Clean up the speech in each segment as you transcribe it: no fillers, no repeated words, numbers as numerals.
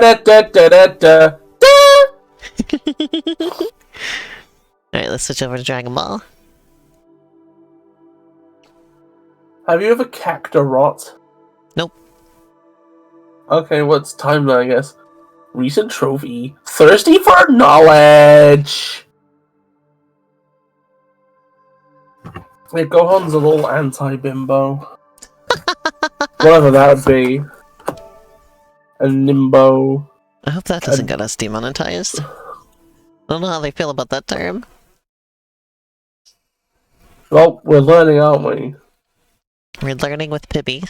Alright, let's switch over to Dragon Ball. Have you ever Kakarot? Nope. Okay, well, it's time then, I guess. Recent trophy. Thirsty for knowledge! Yeah, Gohan's a little anti-bimbo. Whatever that would be. A nimbo. I hope that doesn't get us demonetized. I don't know how they feel about that term. Well, we're learning, aren't we? We're learning with Pibby.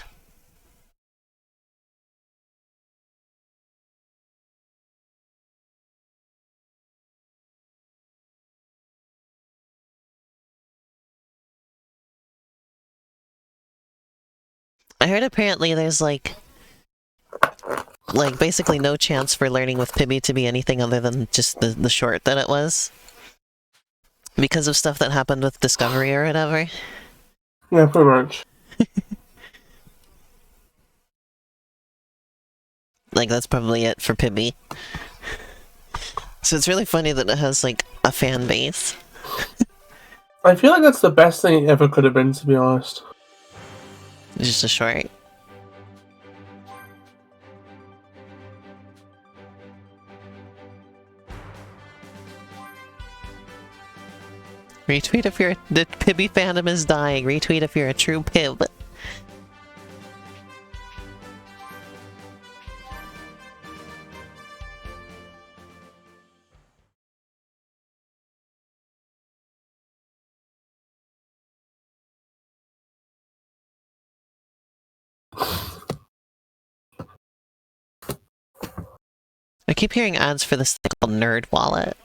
I heard apparently there's like basically no chance for learning with Pibby to be anything other than just the short that it was. Because of stuff that happened with Discovery or whatever. Yeah, pretty much. Like, that's probably it for Pibby. So it's really funny that it has, like, a fan base. I feel like that's the best thing it ever could have been, to be honest. It's just a short. Retweet if the Pibby fandom is dying. Retweet if you're a true Pib. I keep hearing ads for this thing called Nerd Wallet.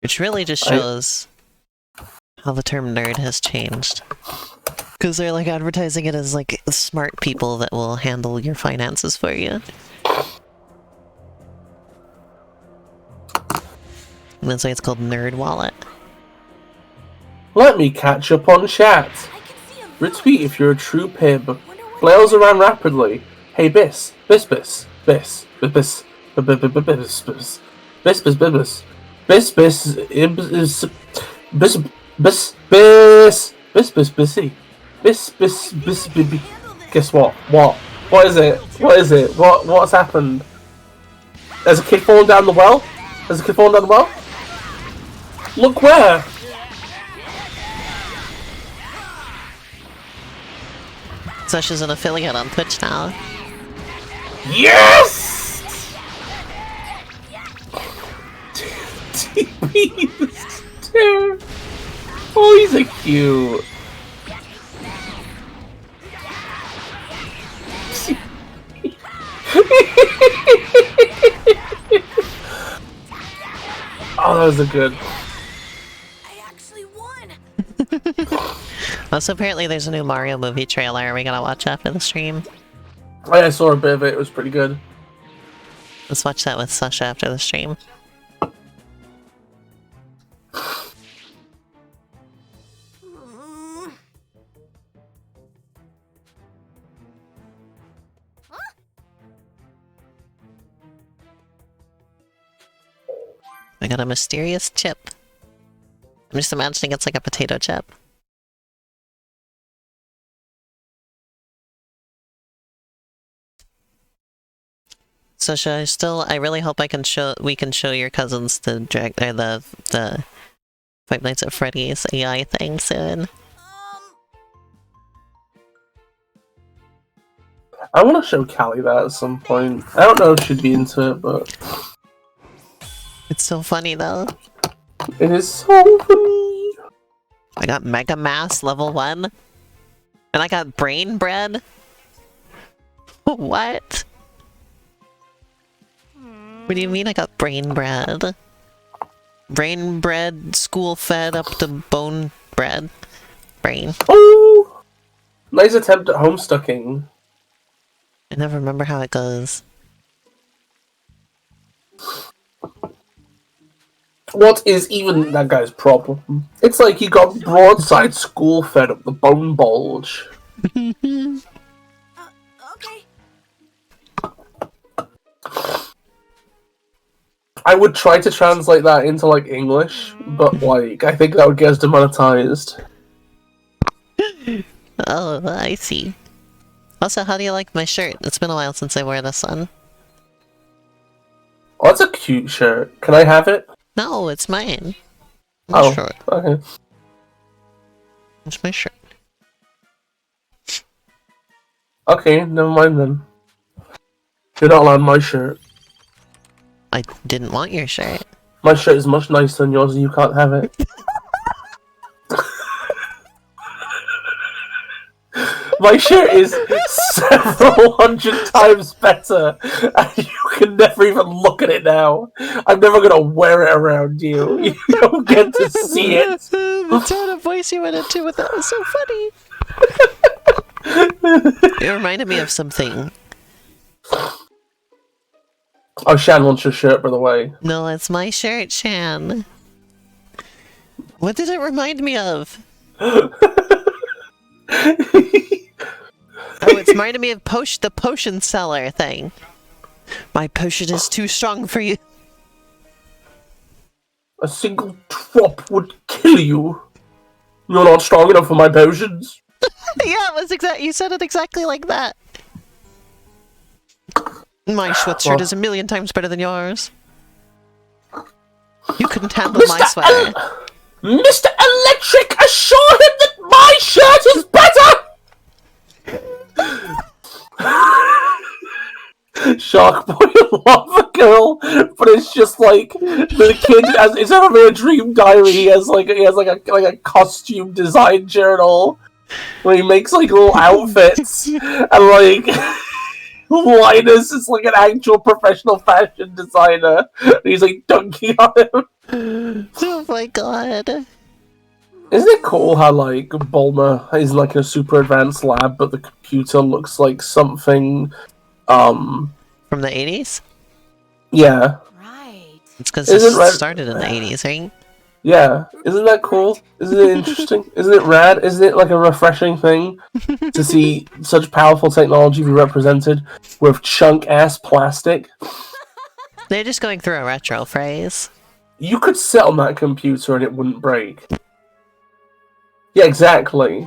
Which really just shows how the term nerd has changed. Because they're like advertising it as like smart people that will handle your finances for you. And that's why it's called Nerd Wallet. Let me catch up on chat. Retweet if you're a true Pib. Flails around rapidly. Hey Bis. Bis. Bis. Bis. Bis. Bis. Bis. Bis. Bis. Bis. Bis. Bis bis is bis bis bis bis bis busy bis bis bis baby. Guess what? What is it? What is it? What's happened? There's a kid falling down the well? There's a kid falling down the well? Look where? Sasha's an affiliate on Twitch now. Yes! Oh, he's a cute. Oh, that was a good. I actually won. Also, apparently there's a new Mario movie trailer. Are we gonna watch after the stream? I saw a bit of it. It was pretty good. Let's watch that with Sasha after the stream. I got a mysterious chip. I'm just imagining it's like a potato chip. Sasha, I really hope we can show your cousins the Five Nights at Freddy's AI thing soon. I want to show Callie that at some point. I don't know if she'd be into it, but It's so funny though. it is so funny. I got Mega Mass level 1. And I got Brain Bread? What? What do you mean I got Brain Bread? Brain Bread, school fed up to bone bread. Brain. Oh! Nice attempt at homestucking. I never remember how it goes. What is even that guy's problem? It's like he got broadside school fed up the bone bulge. Okay. I would try to translate that into like English, but like I think that would get us demonetized. Oh, I see. Also, how do you like my shirt? It's been a while since I wore this one. Oh, that's a cute shirt. Can I have it? No, it's mine. My Oh, shirt. okay. It's my shirt. Okay, never mind then. You're not allowed my shirt. I didn't want your shirt. My shirt is much nicer than yours and you can't have it. My shirt is several hundred times better, and you can never even look at it now. I'm never gonna wear it around you. You don't get to see it. The tone of voice you went into with that was so funny. It reminded me of something. Oh, Shan wants your shirt, by the way. No, it's my shirt, Shan. What did it remind me of? Oh, it's reminded me of the potion seller thing. My potion is too strong for you. A single drop would kill you. You're not strong enough for my potions. Yeah, it was you said it exactly like that. My sweatshirt is a million times better than yours. You couldn't handle my sweater. Mr. Electric, assure him that my shirt is better! Shark Boy and Lava Girl, but it's just like the kid has. It's never been a dream diary. He has like a costume design journal where he makes like little outfits and like Linus is like an actual professional fashion designer. And he's like dunking on him. Oh my god. Isn't it cool how like Bulma is like in a super advanced lab, but the computer looks like something from the 80s? Yeah. Right. It's because it started in the 80s, right? Yeah. Isn't that cool? Isn't it interesting? Isn't it rad? Isn't it like a refreshing thing to see such powerful technology be represented with chunk-ass plastic? They're just going through a retro phase. You could sit on that computer and it wouldn't break. Yeah, exactly.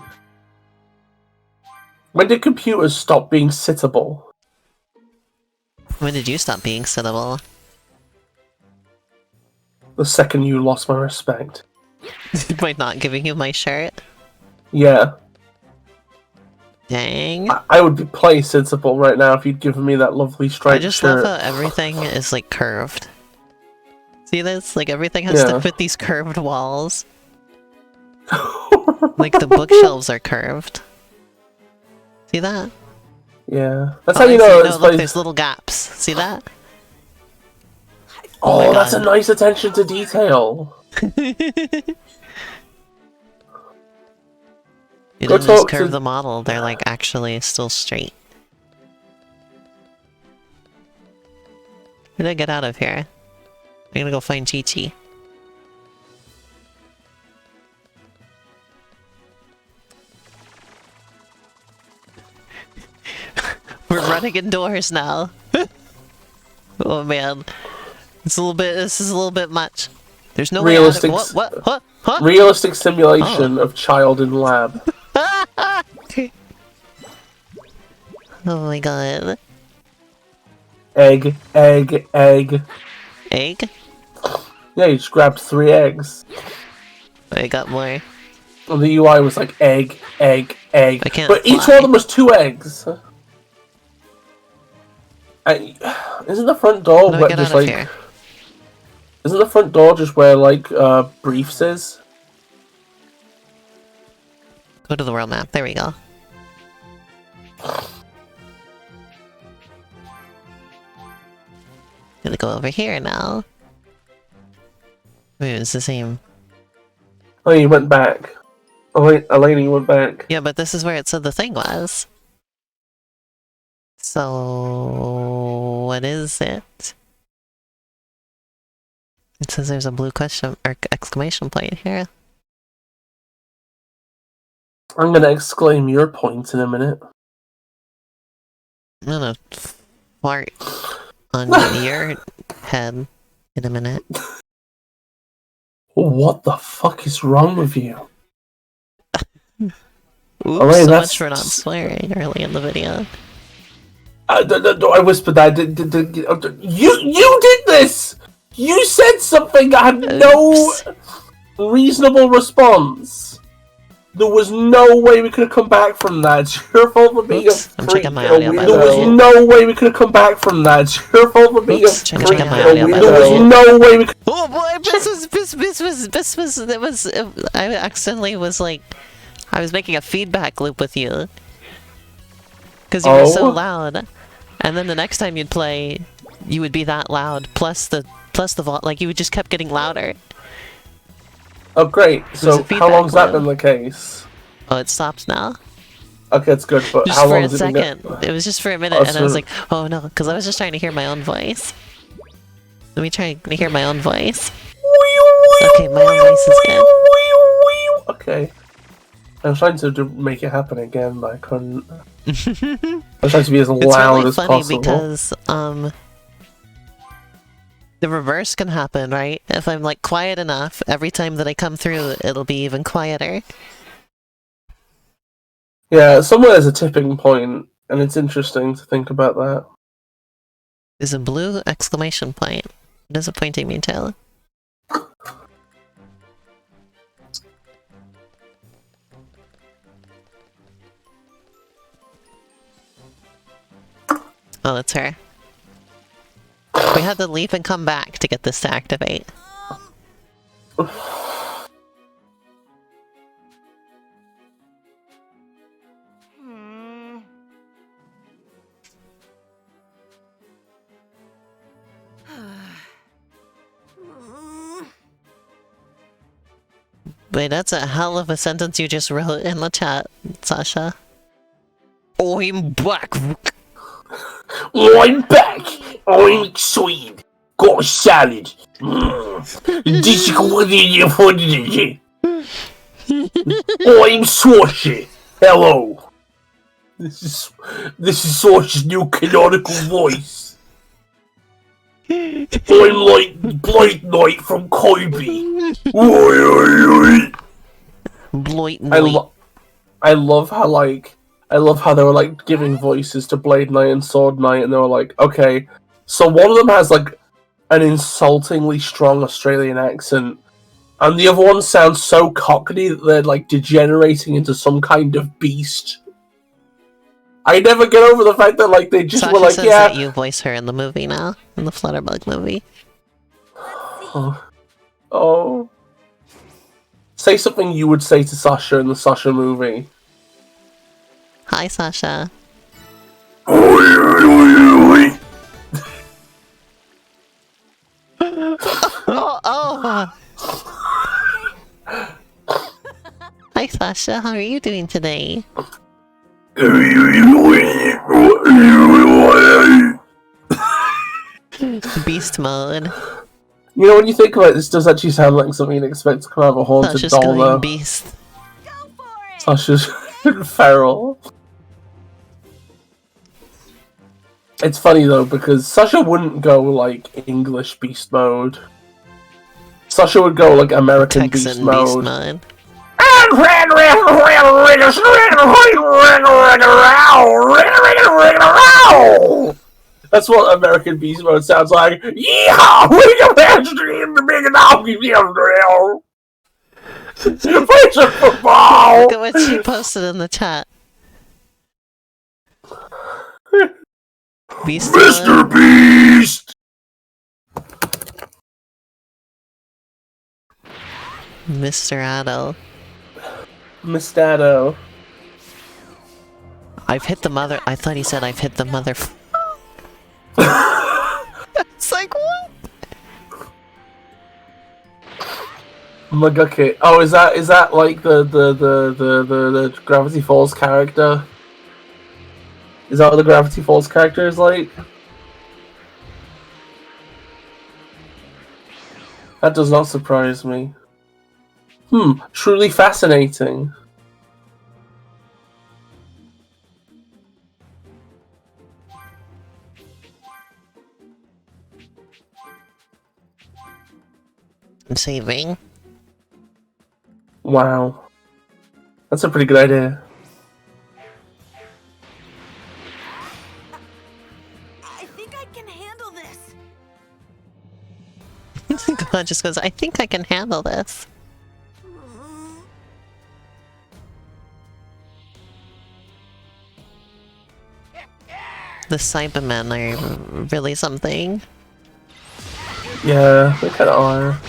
When did computers stop being sittable? When did you stop being sittable? The second you lost my respect. By not giving you my shirt? Yeah. Dang. I would be playing sittable right now if you'd given me that lovely striped I just shirt. love how everything is like curved. See this? Like everything has to fit these curved walls. Like the bookshelves are curved. See that? Yeah. That's how you know it's look, there's little gaps. See that? Oh, that's a nice attention to detail. You didn't just curve the model, they're like actually still straight. How did I get out of here? I'm gonna go find Chi-Chi. We're running indoors now. Oh man. This is a little bit much. There's no realistic, way out of, what? Huh? Realistic simulation of child in lab. Oh my god. Egg, egg, egg. Egg? Yeah, you just grabbed 3 eggs. I got more. And the UI was like egg, egg, egg. I can't but each fly. one of them was 2 eggs. Isn't the front door where just like... Here? Isn't the front door just where like briefs is? Go to the world map. There we go. Gonna go over here now. Wait, it's the same. Oh, you went back. Oh wait, Elena, you went back. Yeah, but this is where it said the thing was. So... what is it? It says there's a blue question or exclamation point here. I'm gonna exclaim your point in a minute. I'm gonna fart on your head In a minute. What the fuck is wrong with you? Oops, Alright, so much for not swearing early in the video. I whispered that. You did this! You said something I had no reasonable response. There was no way we could have come back from that. It's your fault for being a freak. I'm checking my audio, by There was no way we could have come back from that. It's your fault for being a freak. Checking my audio, by There was no way we could... Oh boy, I accidentally was like, I was making a feedback loop with you. Because you were so loud. And then the next time you'd play, you would be that loud, plus the like you just kept getting louder. Oh great, so how long's that been the case? Oh, it stopped now. Okay, it's good, but just how for long a has second. It was just for a minute, and I was like, oh no, because I was just trying to hear my own voice. Let me try to hear my own voice. Okay, my own voice is good. Okay. I was trying to make it happen again, but I couldn't. I was trying to be as loud as possible. It's really funny because, the reverse can happen, right? If I'm like quiet enough, every time that I come through, it'll be even quieter. Yeah, somewhere there's a tipping point, and it's interesting to think about that. There's a blue exclamation point. What is it pointing me to? Oh, that's her. We had to leave and come back to get this to activate. Wait, that's a hell of a sentence you just wrote in the chat, Sasha. I'm back! I'm back! I'm excited! Got a salad! This is what you put it in. I'm Sasha! Hello! This is Sasha's new canonical voice. I'm like Blight Knight from Kobe. Blight Knight. I love how they were like giving voices to Blade Knight and Sword Knight, and they were like, okay, so one of them has like an insultingly strong Australian accent, and the other one sounds so cockney that they're like degenerating into some kind of beast. I never get over the fact that like they just Sasha were like, says yeah. That you voice her in the movie now, in the FlutterBug movie. Oh. Say something you would say to Sasha in the Sasha movie. Hi, Sasha. oh. Hi, Sasha. How are you doing today? Beast mode. You know, when you think about it, this does actually sound like something you'd expect to come out of a haunted Sasha's doll, going though. beast. Sasha's feral. It's funny, though, because Sasha wouldn't go, like, English beast mode. Sasha would go, like, American Texan beast mode. That's what American Beast Mode sounds like. Yeehaw! We can penetrate in the big donkey drill. Play some football. Look at what she posted in the chat. Beast Mr. Beast. Mr. Addo. Mr. Addo. I've hit the mother. I thought he said I've hit the mother. It's like what? Maguki. Oh, is that like the Gravity Falls character? Is that what the Gravity Falls character is like? That does not surprise me. Truly fascinating. saving. Wow. That's a pretty good idea. I think I can handle this. God just goes, I think I can handle this. The Cybermen are really something. Yeah, they kind of are.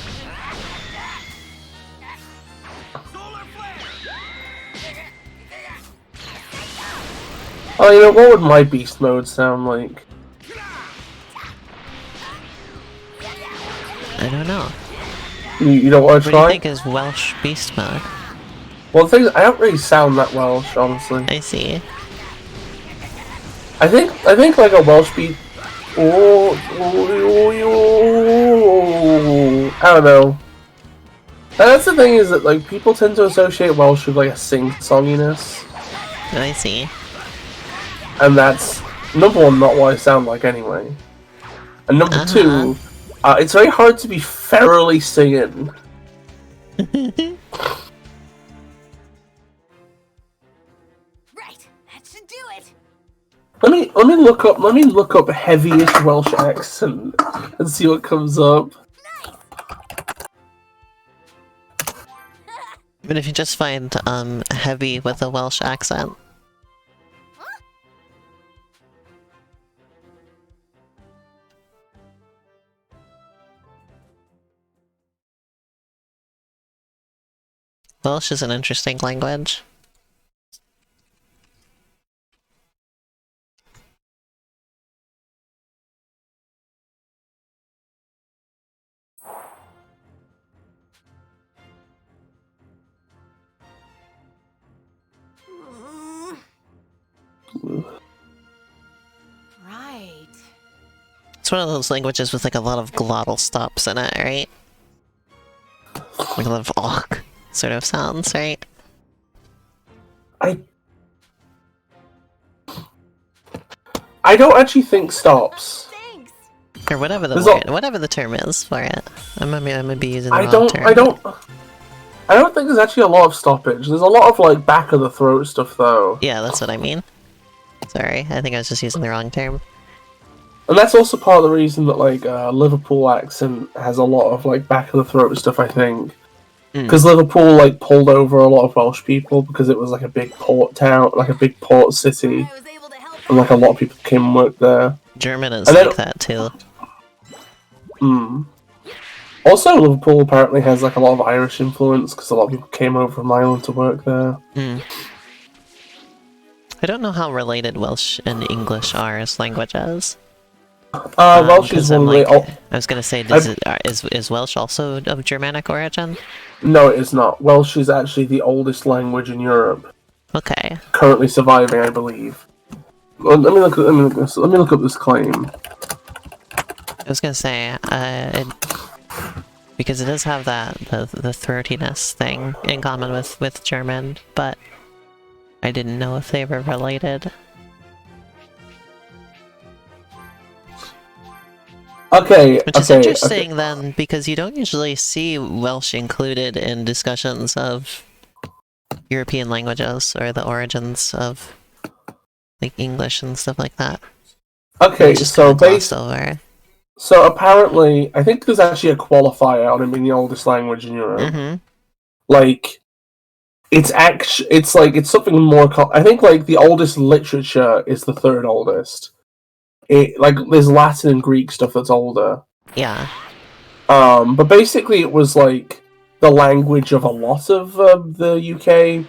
Oh, you know, what would my beast mode sound like? I don't know. You don't want to What do you try? think is Welsh beast mode? Well, the thing is, I don't really sound that Welsh, honestly. I see. I think like a Welsh beast. Oh, I don't know. And that's the thing is that like people tend to associate Welsh with like a sing-songiness, I see. and that's number one, not what I sound like anyway. And number two, it's very hard to be thoroughly singing. Right, that should do it. Let me look up heaviest Welsh accent and see what comes up. But if you just find heavy with a Welsh accent. Welsh is an interesting language. Right. It's one of those languages with like a lot of glottal stops in it, right? Like a lot of "och" sort of sounds, right? I don't actually think stops. Thanks. Or whatever the There's word, whatever the term is for it. I'm gonna be using the I wrong term. I don't think there's actually a lot of stoppage. There's a lot of like back of the throat stuff though. Yeah, that's what I mean. Sorry, I think I was just using the wrong term. And that's also part of the reason that like Liverpool accent has a lot of like back of the throat stuff, I think. Because Liverpool like pulled over a lot of Welsh people because it was like a big port town, like a big port city, I was able to help. and like a lot of people came and worked there. German is And then- like that too. Also, Liverpool apparently has like a lot of Irish influence because a lot of people came over from Ireland to work there. I don't know how related Welsh and English are as languages. Welsh is 'Cause one I'm of the. like, I was gonna say, is Welsh also of Germanic origin? No, it is not. Welsh is actually the oldest language in Europe, Okay. currently surviving, I believe. Let me look up this claim. I was gonna say, because it does have that the throatiness thing in common with German, but I didn't know if they were related. Okay, Which is okay, interesting then, because you don't usually see Welsh included in discussions of European languages or the origins of like English and stuff like that. Okay, It's just so kinda glossed over. So apparently, I think there's actually a qualifier on it being the oldest language in Europe. Like, it's something more. I think like the oldest literature is the third oldest. There's Latin and Greek stuff that's older. Yeah. But basically, it was like the language of a lot of the UK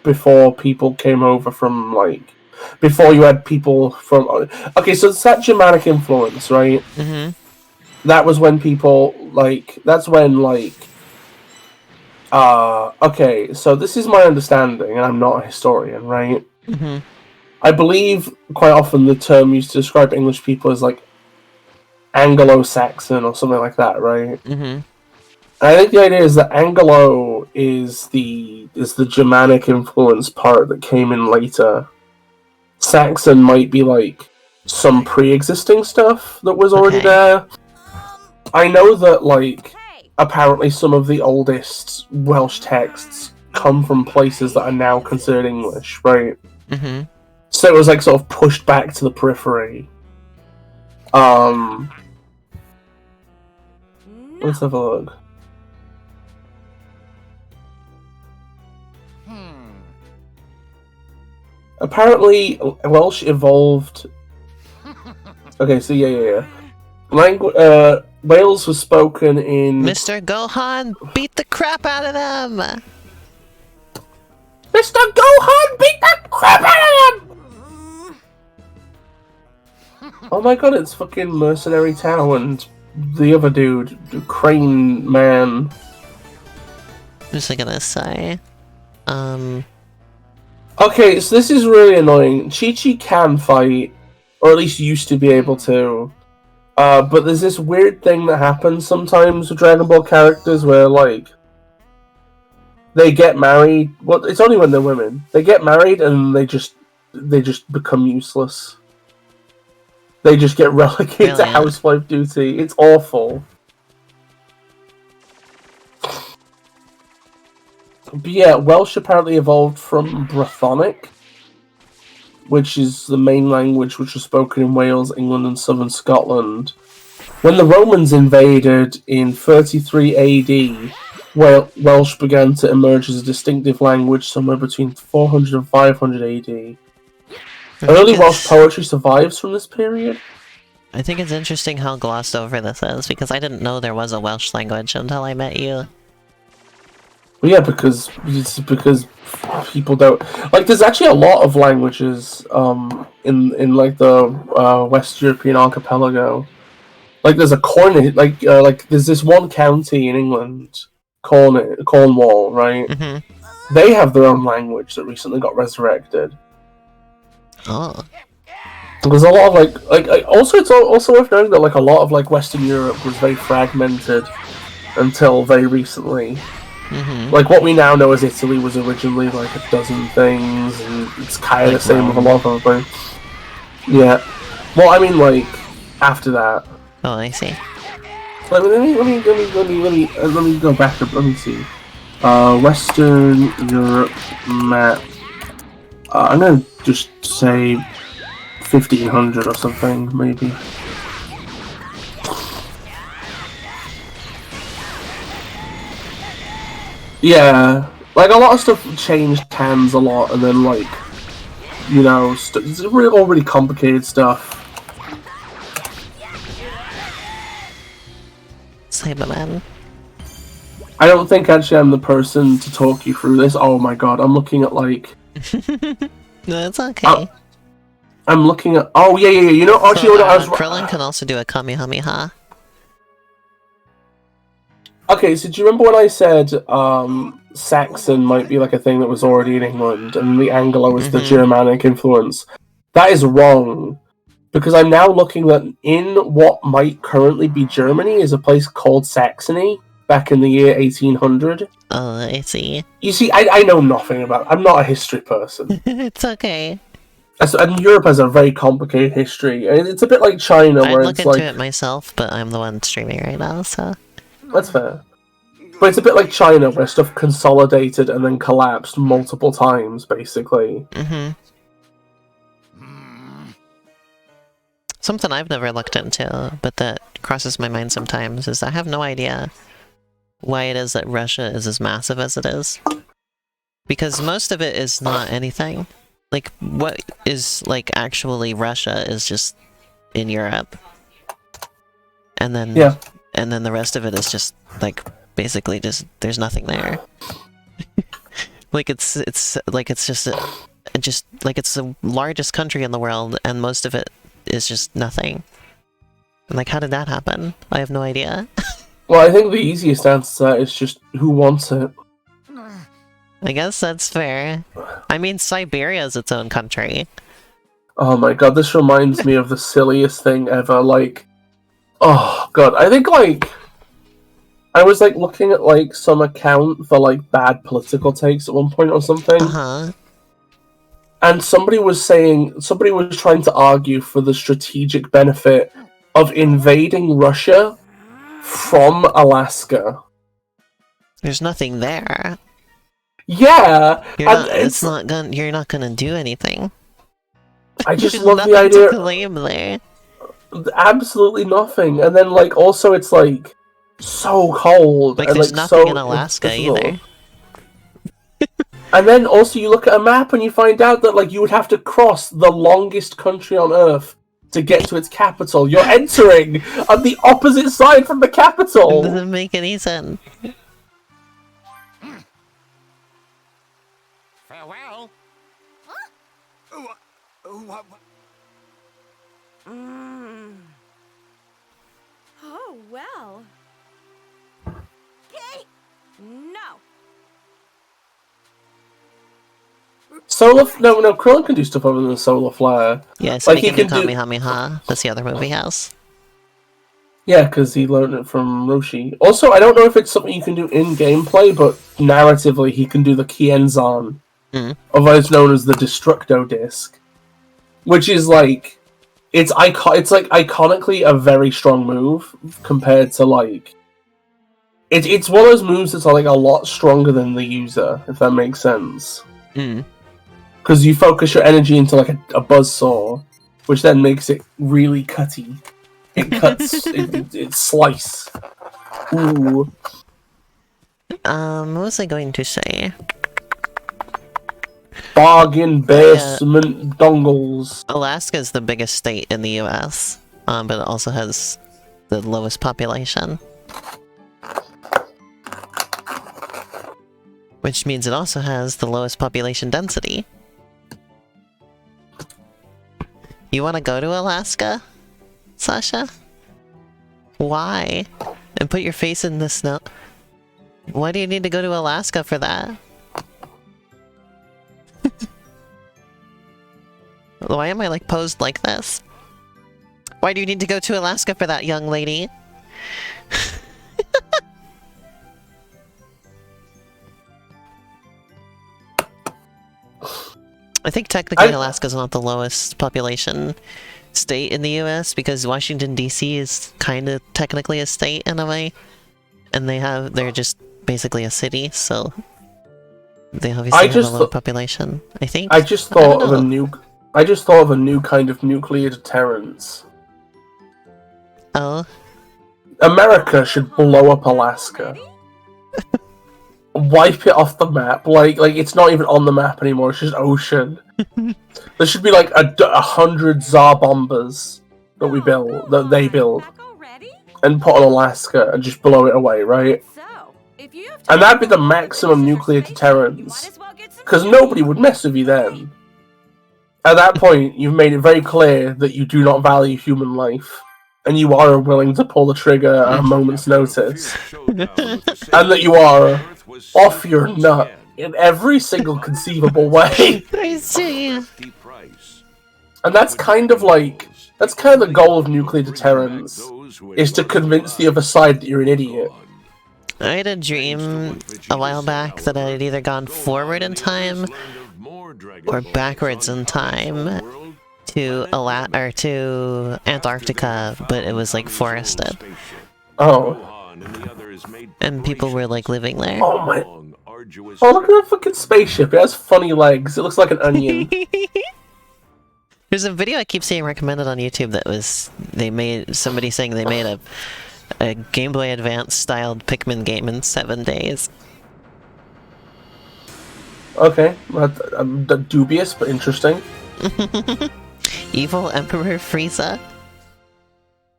before people came over from like. Before you had people from... Okay, so it's that Germanic influence, right? That was when people, like... That's when, like... Okay, so this is my understanding, and I'm not a historian, right? I believe quite often the term used to describe English people as, like, Anglo-Saxon or something like that, right? And I think the idea is that Anglo is the Germanic influence part that came in later. Saxon might be like some pre-existing stuff that was already there. I know that like apparently some of the oldest Welsh texts come from places that are now considered English, right? Mm-hmm. So it was like sort of pushed back to the periphery. Let's have a look. Apparently, Welsh evolved. Okay, so yeah. Wales was spoken in. Mr. Gohan, beat the crap out of them! Mr. Gohan, beat the crap out of them! Oh my god, it's fucking Mercenary Tao and the other dude, the Crane Man. I'm just gonna say. Okay, so this is really annoying. Chi-Chi can fight, or at least used to be able to. But there's this weird thing that happens sometimes with Dragon Ball characters where, like, they get married. Well, it's only when they're women. They get married and they just become useless. They just get relegated to housewife duty. It's awful. But yeah, Welsh apparently evolved from Brythonic, which is the main language which was spoken in Wales, England, and southern Scotland. When the Romans invaded in 33 AD, Welsh began to emerge as a distinctive language somewhere between 400 and 500 AD. Early Welsh poetry survives from this period. I think it's interesting how glossed over this is, because I didn't know there was a Welsh language until I met you. Well, yeah, because people don't like. There's actually a lot of languages in like the West European archipelago. Like there's a Cornish, like there's this one county in England, Cornwall, right? Mm-hmm. They have their own language that recently got resurrected. Oh. There's a lot of like also it's also worth noting that like a lot of like Western Europe was very fragmented until very recently. Mm-hmm. Like what we now know as Italy was originally like a dozen things, and it's kind of Like the same Rome. with a lot of other things. Yeah. Well, I mean, like after that. Oh, I see. Let me go back up. Let me see. Western Europe map. I'm gonna just say 1500 or something, maybe. Yeah, like a lot of stuff changed hands a lot, and then like, you know, it's all really complicated stuff. Cyberman. I don't think actually I'm the person to talk you through this. Oh my god, I'm looking at like. No, it's okay. I'm looking at. Oh yeah. You know, actually, So, I was. Krillin can also do a Kamehameha. Okay, so do you remember when I said Saxon might be like a thing that was already in England, and the Anglo was the Germanic influence? That is wrong, because I'm now looking at in what might currently be Germany is a place called Saxony back in the year 1800. Oh, I see. You see, I know nothing about. I'm not a history person. It's okay. And Europe has a very complicated history, and it's a bit like China, I'd where look it's into like it myself, but I'm the one streaming right now, so. that's fair. But it's a bit like China, where stuff consolidated and then collapsed multiple times, basically. Mm-hmm. Something I've never looked into, but that crosses my mind sometimes, is I have no idea why it is that Russia is as massive as it is. Because most of it is not anything. Like, what is, like, actually Russia is just in Europe. And then... Yeah. And then the rest of it is just, like, basically just, there's nothing there. Like, it's just the largest country in the world, and most of it is just nothing. And, like, how did that happen? I have no idea. Well, I think the easiest answer to that is just who wants it. I guess that's fair. I mean, Siberia is its own country. Oh my god, this reminds me of the silliest thing ever, like... Oh god, I think, like... I was, like, looking at, like, some account for, like, bad political takes at one point or something. Uh-huh. And somebody was trying to argue for the strategic benefit of invading Russia from Alaska. There's nothing there. Yeah, You're not gonna do anything. I just There's love the nothing to idea. claim there. Absolutely nothing, and then like also it's like so cold Like and there's like nothing so in Alaska difficult. either. And then also you look at a map and you find out that like you would have to cross the longest country on Earth to get to its capital. You're entering on the opposite side from the It capital. doesn't make any sense. Farewell. Oh, well. Okay. No. No, Krillin can do stuff other than the solar flare. Yeah, so Like, he he can do can do- Kamehameha. That's the other move he has. Yeah, because he learned it from Roshi. Also, I don't know if it's something you can do in gameplay, but narratively he can do the Kienzan, otherwise known as the Destructo Disc, which is like it's like iconically a very strong move compared to like it's one of those moves that's like a lot stronger than the user, if that makes sense. Because you focus your energy into like a buzzsaw, which then makes it really cutty. It cuts, it slice. Ooh. What was I going to say? Bargain basement dongles. Alaska is the biggest state in the U.S., but it also has the lowest population. Which means it also has the lowest population density. You want to go to Alaska, Sasha? Why? And put your face in the snow? Why do you need to go to Alaska for that? Why am I like posed like this? Why do you need to go to Alaska for that, young lady? I think technically Alaska's not the lowest population state in the US because Washington DC is kind of technically a state in a way. And they're just basically a city, so they obviously have a low population, I think. I just thought of a new kind of nuclear deterrence. Oh? America should blow up Alaska. Wipe it off the map. Like it's not even on the map anymore. It's just ocean. There should be like 100 Tsar bombers that they build, and put on Alaska and just blow it away, right? And that'd be the maximum nuclear deterrence, because nobody would mess with you then. At that point, you've made it very clear that you do not value human life, and you are willing to pull the trigger at a moment's notice, and that you are off your nut in every single conceivable way. I see. And that's kind of the goal of nuclear deterrence, is to convince the other side that you're an idiot. I had a dream a while back that I had either gone forward in time or backwards in time to Antarctica, but it was like forested. Oh. And people were like living there. Oh my. Oh, look at that fucking spaceship. It has funny legs. It looks like an onion. There's a video I keep seeing recommended on YouTube that was somebody saying they made a Game Boy Advance styled Pikmin game in 7 days. Okay, dubious but interesting. Evil Emperor Frieza.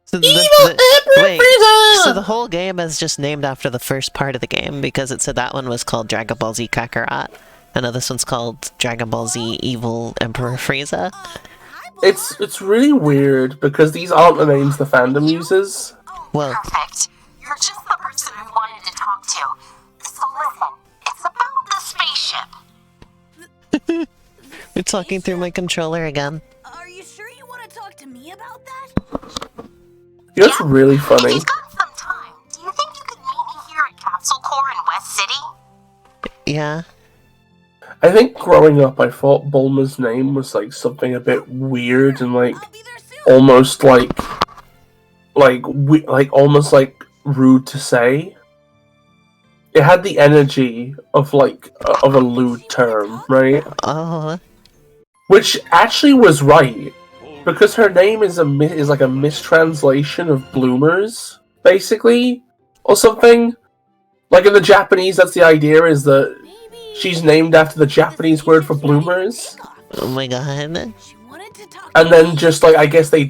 So Frieza! So the whole game is just named after the first part of the game because it said that one was called Dragon Ball Z Kakarot, and now this one's called Dragon Ball Z Evil Emperor Frieza. It's really weird because these aren't the names the fandom uses. Well, perfect. You're just the person we wanted to talk to. So listen, it's about the spaceship. you're talking through my controller again. Are you sure you want to talk to me about that? You know what's really funny? You've got some time. Do you think you could meet me here at Capsule Corps in West City? Yeah. I think growing up, I thought Bulma's name was like something a bit weird and like almost almost like rude to say. it had the energy of like of a lewd term, right? Oh. Which actually was right, because her name is like a mistranslation of bloomers, basically, or something. Like in the Japanese, that's the idea, is that she's named after the Japanese word for bloomers. Oh my god. And then just like, I guess they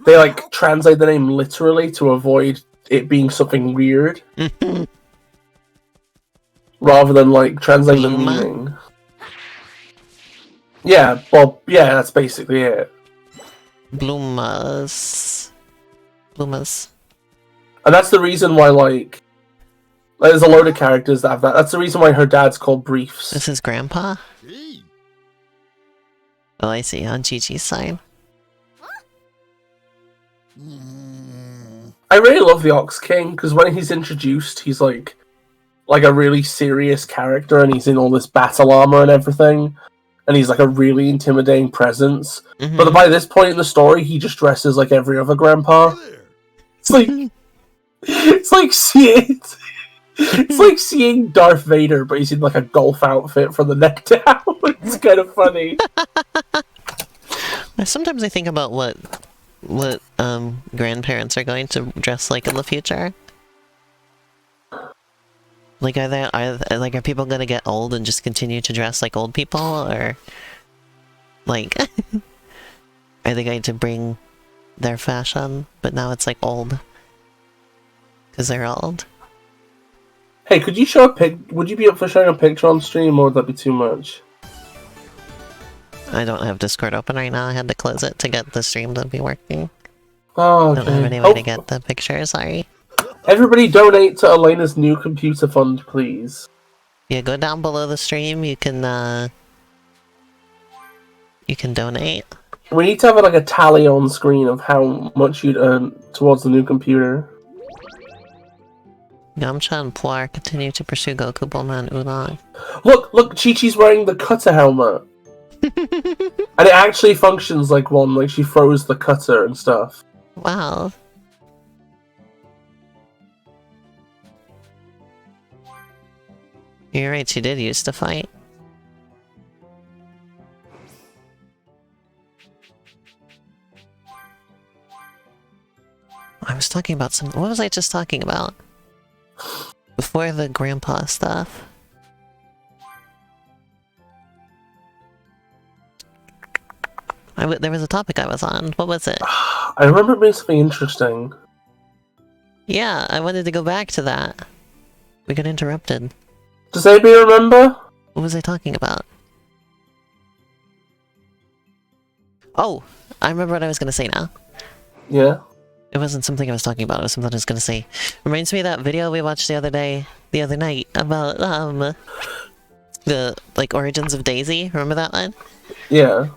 like translate the name literally to avoid it being something weird. Rather than like translating the meaning. Yeah, well, yeah, that's basically it. Bloomas. And that's the reason why, like, there's a load of characters that have that. That's the reason why her dad's called Briefs. This is Grandpa? Oh, I see, on Chi-Chi's side. I really love the Ox King, because when he's introduced, he's like a really serious character, and he's in all this battle armor and everything, and he's like a really intimidating presence. But by this point in the story, he just dresses like every other grandpa. It's like seeing Darth Vader, but he's in like a golf outfit from the neck down. It's kind of funny. Sometimes I think about what grandparents are going to dress like in the future. Like, are people gonna get old and just continue to dress like old people, or like are they going to bring their fashion, but now it's like old because they're old? Hey, could you show a pic? Would you be up for showing a picture on stream, or would that be too much? I don't have Discord open right now. I had to close it to get the stream to be working. Oh, okay. I don't have any way to get the picture, sorry. Everybody donate to Elena's new computer fund, please. Yeah, go down below the stream, you can donate. We need to have like a tally on screen of how much you'd earn towards the new computer. Yamcha and Puar continue to pursue Goku, Bulma, and Oolong. Look! Chi-Chi's wearing the cutter helmet! And it actually functions like one, like she throws the cutter and stuff. Wow. You're right, she did used to fight. I was talking about what was I just talking about? Before the grandpa stuff. There was a topic I was on. What was it? I remember it being something interesting. Yeah, I wanted to go back to that. We got interrupted. Does anybody remember? What was I talking about? Oh, I remember what I was gonna say now. Yeah? It wasn't something I was talking about, it was something I was gonna say. Reminds me of that video we watched the other night, about, the, like, origins of Daisy. Remember that one? Yeah.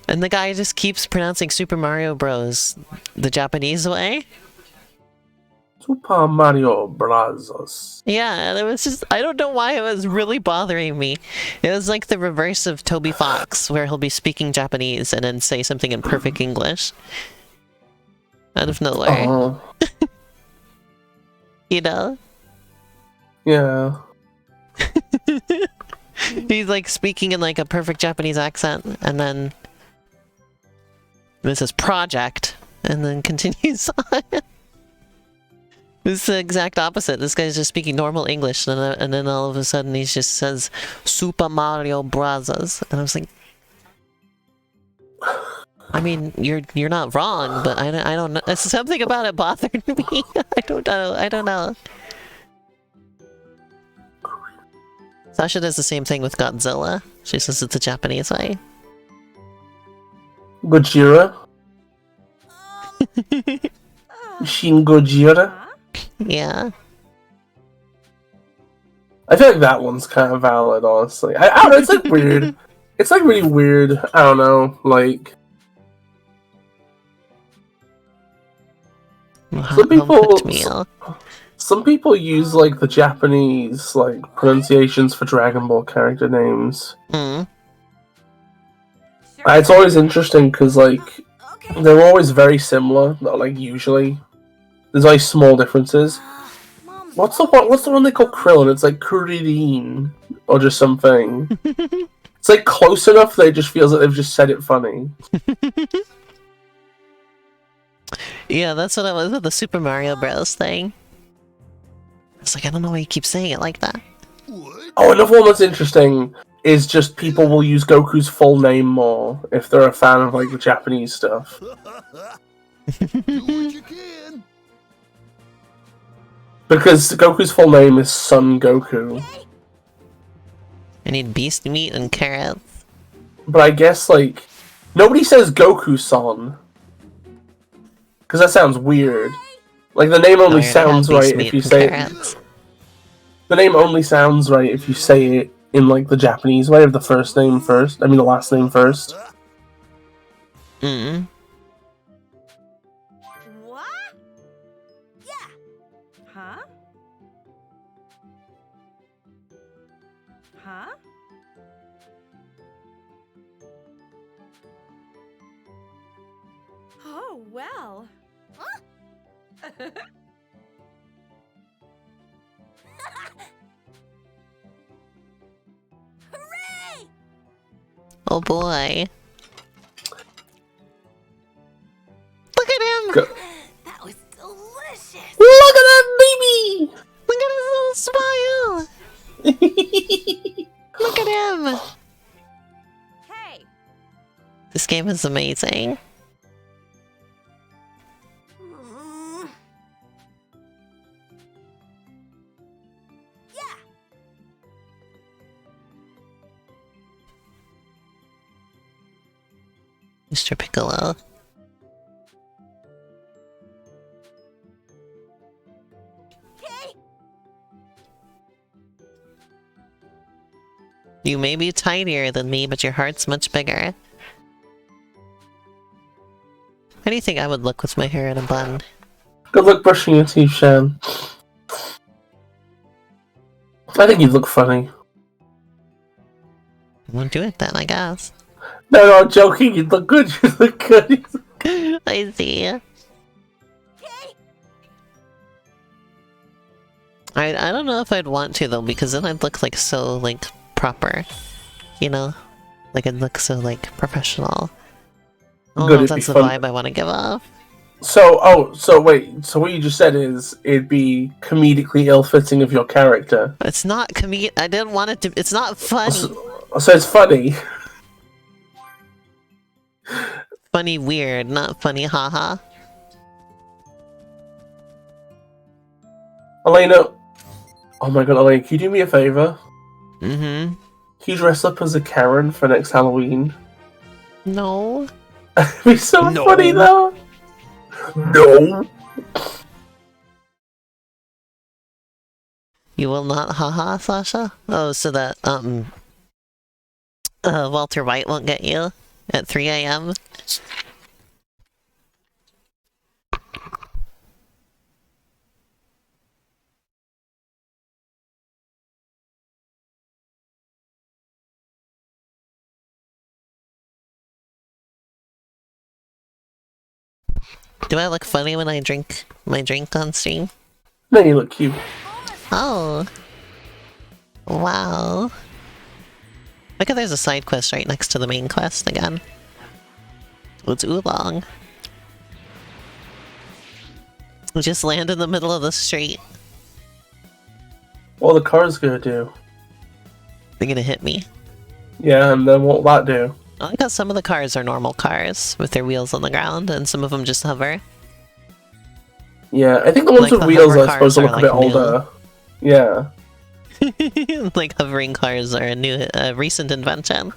And the guy just keeps pronouncing Super Mario Bros. The Japanese way. Super Mario Bros. Yeah, and it was just, I don't know why it was really bothering me. It was like the reverse of Toby Fox, where he'll be speaking Japanese and then say something in perfect English. Out of nowhere. You know? Yeah. He's like speaking in like a perfect Japanese accent, and then this is project, and then continues on. It's the exact opposite. This guy's just speaking normal English, and then all of a sudden he just says Super Mario Bros. And I was like, I mean, you're not wrong, but I don't know. Something about it bothered me. I don't know. Sasha does the same thing with Godzilla. She says it's a Japanese way. Gojira? Shin Gojira? Yeah. I feel like that one's kind of valid, honestly. I don't know, it's like weird. It's like really weird. I don't know, like... Some people use like the Japanese like pronunciations for Dragon Ball character names. It's always interesting because like they're always very similar. Not like usually, there's like small differences. What's the one they call Krillin? It's like Kuririn or just something. It's like close enough that it just feels like they've just said it funny. Yeah, that's what I was with the Super Mario Bros. Thing. It's like, I don't know why you keep saying it like that. Oh, another one that's interesting is just people will use Goku's full name more if they're a fan of like the Japanese stuff. Do what you can. Because Goku's full name is Son Goku. I need beast meat and carrots. But I guess, like, nobody says Goku-san. Because that sounds weird. Like, the name only sounds right if you say it. The name only sounds right if you say it in, like, the Japanese way of the first name first. I mean, the last name first. Mm-mm. What? Yeah. Huh? Huh? Oh, well. Huh? Hooray! Oh boy. Look at him! That was delicious. Look at that baby! Look at his little smile! Look at him! Hey. This game is amazing. Yeah. Mr. Piccolo. Okay. You may be tinier than me, but your heart's much bigger. How do you think I would look with my hair in a bun? Good luck brushing your teeth, Shan. I think you'd look funny. Won't do it then, I guess. No, I'm joking. You'd look good. You'd look good. I see. Okay. I don't know if I'd want to though, because then I'd look like so like proper, you know, like I'd look so like professional. I don't know if that's the vibe I want to give off. So wait. So what you just said is it'd be comedically ill-fitting of your character. It's not I didn't want it to. It's not funny. So it's funny. Funny weird, not funny haha. Elena. Oh my god, Elena, can you do me a favor? Mm-hmm. Can you dress up as a Karen for next Halloween? No. It'd be so funny though. No. You will not haha, Sasha? Oh, so that Walter White won't get you at 3 a.m. Do I look funny when I drink my drink on stream? No, you look cute. Oh. Wow. Look at there's a side quest right next to the main quest again. It's Oolong. We just land in the middle of the street. What are the cars gonna do? They're gonna hit me. Yeah, and then what'll that do? I like how some of the cars are normal cars with their wheels on the ground, and some of them just hover. Yeah, I think the ones Like with the wheels hover are supposed to cars look a are, bit like, new. older. Yeah. Like hovering cars are a new, recent invention.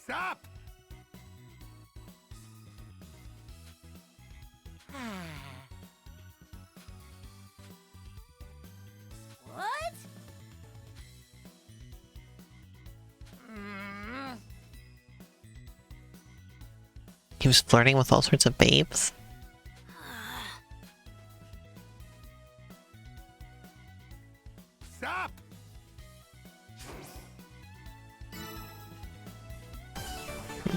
Stop. What? He was flirting with all sorts of babes. Stop.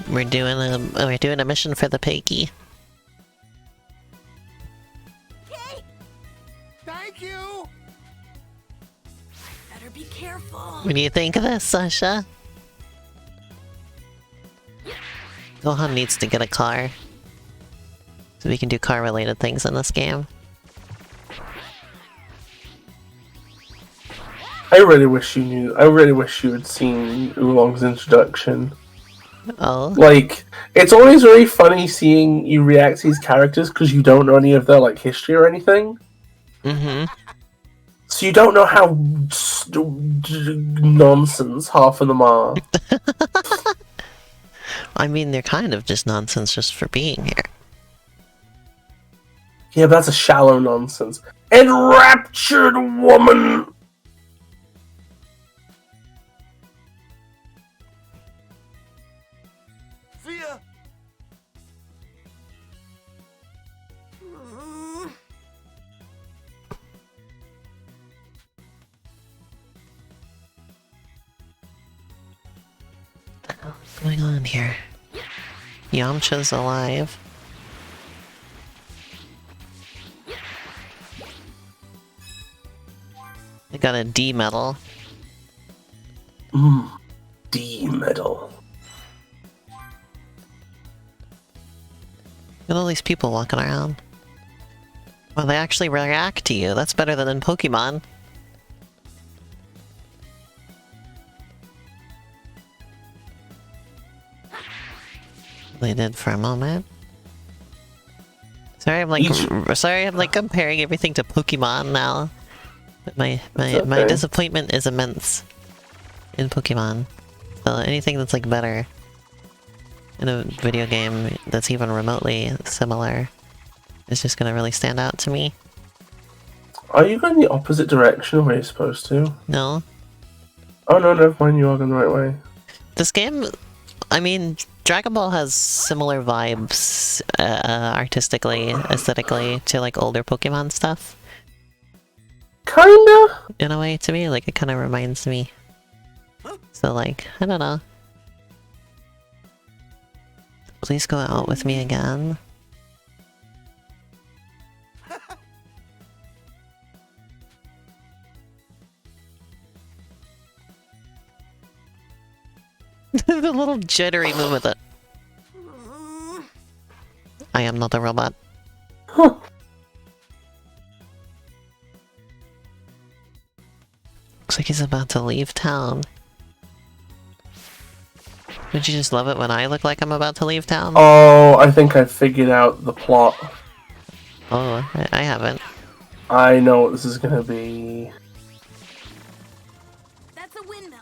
We're doing a mission for the piggy. What do you think of this, Sasha? Gohan needs to get a car. So we can do car-related things in this game. I really wish you knew. I really wish you had seen Oolong's introduction. Oh. Like, it's always very funny seeing you react to these characters because you don't know any of their like history or anything. Mm-hmm. So you don't know how nonsense half of them are. I mean, they're kind of just nonsense just for being here. Yeah, but that's a shallow nonsense. Enraptured woman! Fear. What's going on here? Yamcha's alive. I got a D medal. D medal. Look at all these people walking around. Well, they actually react to you. That's better than in Pokemon. They did for a moment. Sorry, I'm like comparing everything to Pokemon now. But my okay. disappointment is immense in Pokemon. So anything that's like better in a video game that's even remotely similar is just gonna really stand out to me. Are you going the opposite direction of where you're supposed to? No. Oh no, never mind, you are going the right way. This game, I mean, Dragon Ball has similar vibes artistically, aesthetically to like older Pokemon stuff. Kinda? In a way, to me, like it kind of reminds me. So like, I don't know. Please go out with me again. The little jittery move with it. I am not a robot. Huh. Looks like he's about to leave town. Would you just love it when I look like I'm about to leave town? Oh, I think I figured out the plot. Oh, I haven't. I know what this is gonna be. That's a windmill.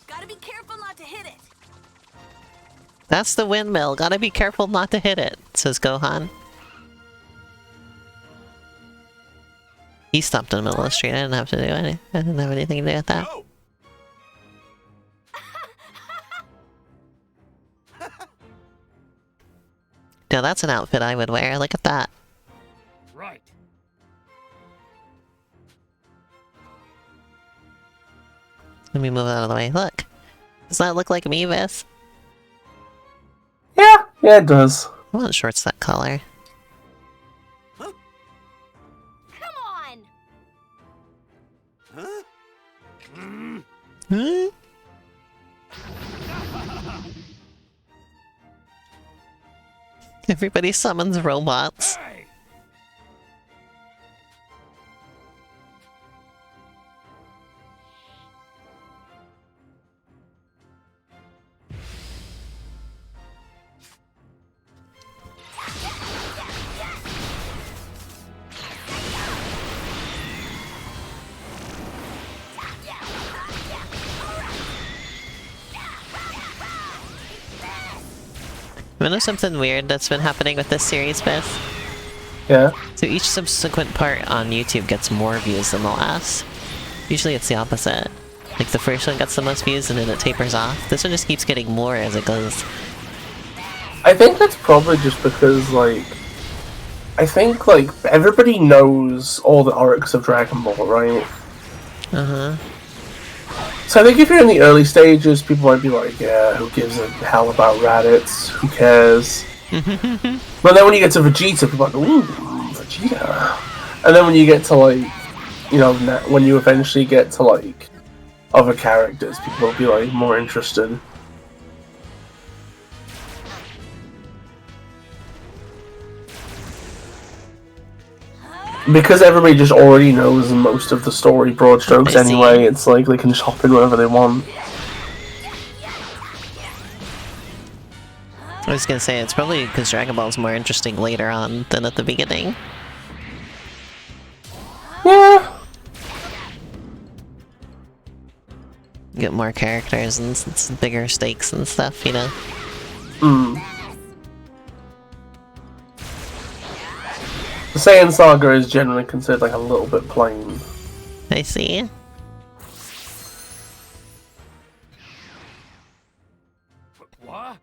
Gotta be careful not to hit it. That's the windmill. Gotta be careful not to hit it, says Gohan. He stopped in the middle of the street. I didn't have to do anything. I didn't have anything to do with that. No. Now that's an outfit I would wear. Look at that. Right. Let me move out of the way. Look. Does that look like me, Vis? Yeah, it does. I want shorts that color. Come on. Huh? Hmm? Everybody summons robots. Hey. You know something weird that's been happening with this series, Beth? Yeah. So each subsequent part on YouTube gets more views than the last. Usually it's the opposite. Like the first one gets the most views and then it tapers off. This one just keeps getting more as it goes. I think that's probably just because, like, I think, like, everybody knows all the arcs of Dragon Ball, right? Uh-huh. So I think if you're in the early stages, people might be like, yeah, who gives a hell about Raditz? Who cares? But then when you get to Vegeta, people are like, ooh, Vegeta. And then when you get to, like, you know, when you eventually get to, like, other characters, people will be like more interested. Because everybody just already knows most of the story broad strokes anyway, it's like they can just hop in whenever they want. I was gonna say, it's probably because Dragon Ball's more interesting later on than at the beginning. Yeah. Get more characters and bigger stakes and stuff, you know? The Saiyan Saga is generally considered like a little bit plain. I see. What?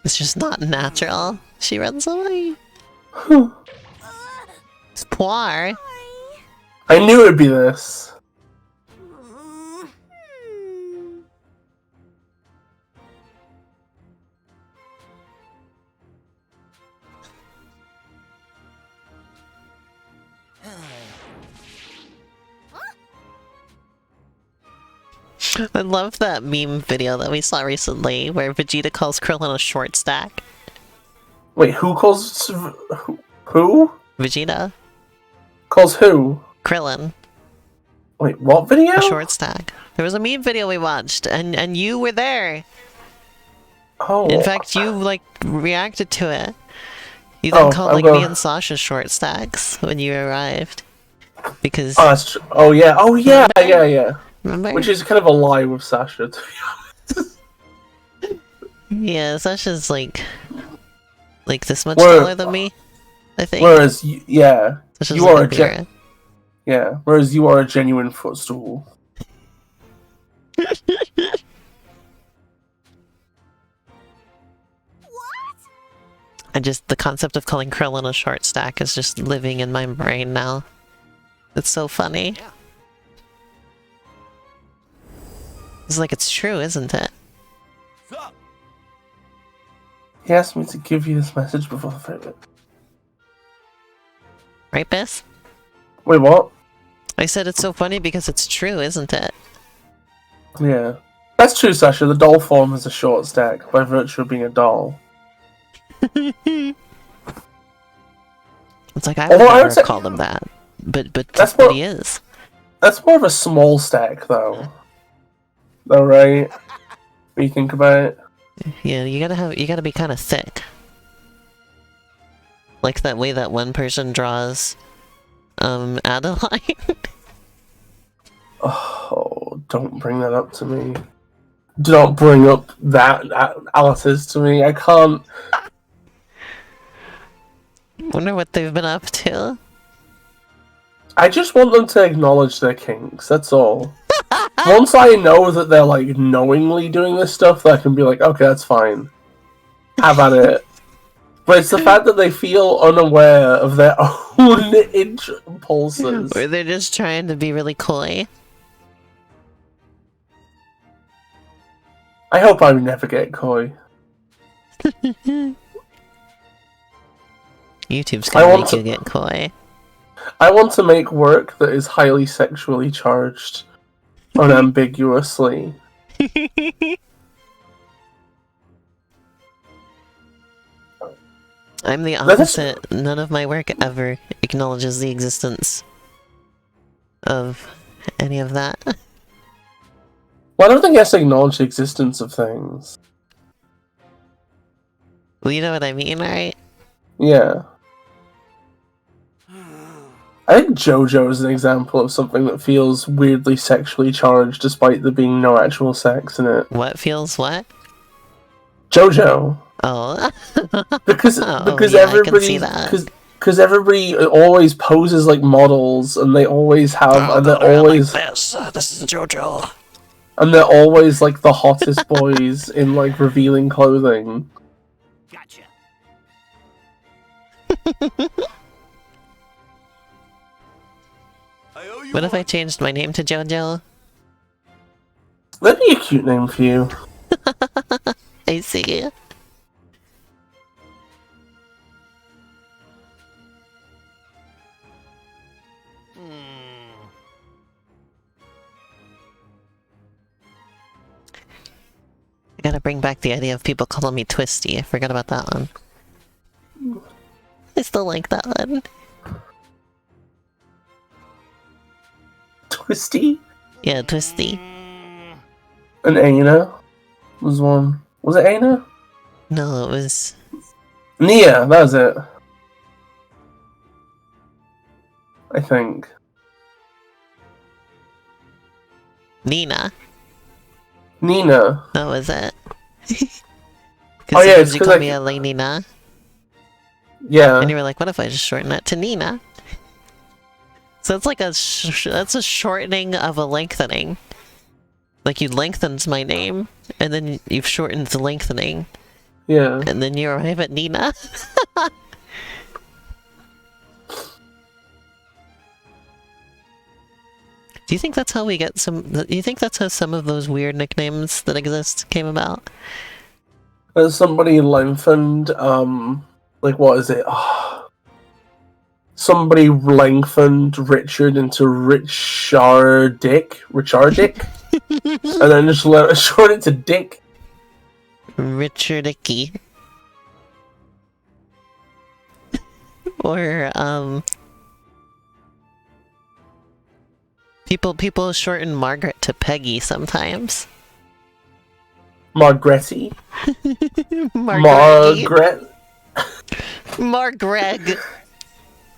It's just not natural. She runs away. It's poor. I knew it'd be this. I love that meme video that we saw recently where Vegeta calls Krillin a short stack. Wait, who calls... who? Vegeta. Calls who? Krillin. Wait, what video? A short stack. There was a meme video we watched, and you were there. Oh. In fact, you, like, reacted to it. You then called, like, me and Sasha short stacks when you arrived. Because... Oh, that's true. Oh, yeah. Oh, yeah, yeah. Remember? Which is kind of a lie with Sasha, to be honest. Yeah, Sasha's, like this much taller than me, I think. Whereas, yeah, Sasha's you are whereas you are a genuine footstool. The concept of calling Krillin a short stack is just living in my brain now. It's so funny. Yeah. It's like it's true, isn't it? Sup? He asked me to give you this message before the favorite. Right, Biss? Wait, what? I said it's so funny because it's true, isn't it? Yeah. That's true, Sasha. The doll form is a short stack by virtue of being a doll. It's like I would never call them that. But he is. That's more of a small stack, though. Though, right? When you think about it. Yeah, you gotta be kind of thick. Like that way that one person draws, Adeline. Oh, don't bring that up to me. Do not bring up that Alice's to me. I can't. Wonder what they've been up to. I just want them to acknowledge their kinks, that's all. Once I know that they're, like, knowingly doing this stuff, I can be like, okay, that's fine. Have at it. But it's the fact that they feel unaware of their own impulses. Or they're just trying to be really coy. I hope I never get coy. YouTube's gonna make you get coy. I want to make work that is highly sexually charged. Unambiguously. I'm the opposite. None of my work ever acknowledges the existence of any of that. Well, I don't think it has to acknowledge the existence of things. Well, you know what I mean, right? Yeah. I think JoJo is an example of something that feels weirdly sexually charged despite there being no actual sex in it. What feels what? JoJo. Oh. Because yeah, everybody because everybody always poses like models and they always have and they're always like this is JoJo. And they're always like the hottest boys in like revealing clothing. Gotcha. What if I changed my name to JoJo? That'd be a cute name for you. I see. I gotta bring back the idea of people calling me Twisty. I forgot about that one. I still like that one. Twisty? Yeah, Twisty. And Aina was one. Was it Aina? No, it was... Nia, that was it. I think. Nina. Nina. That was it. Oh, yeah, it's you 'cause called I- me Elaine Nina. Yeah. And you were like, what if I just shorten it to Nina? So it's like that's a shortening of a lengthening. Like you lengthened my name, and then you've shortened the lengthening, Yeah. and then you arrive at Nina. Do you think that's how we get some? Do you think that's how some of those weird nicknames that exist came about? Somebody lengthened, like, what is it? Somebody lengthened Richard into Richardick, and then just short it to Dick. Richard Icky. Or, People shorten Margaret to Peggy sometimes. Margretty. Margaret. Margaret. Margreg.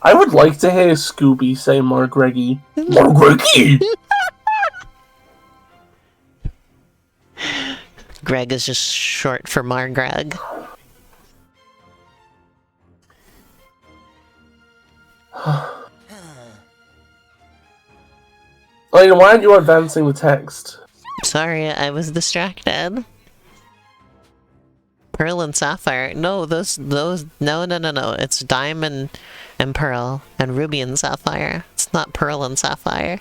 I would like to hear Scooby say Margreggy. Margreggy! Greg is just short for Margreg. I mean, why aren't you advancing the text? Sorry, I was distracted. Pearl and Sapphire. No, those, no. It's Diamond and Pearl, and Ruby and Sapphire. It's not Pearl and Sapphire.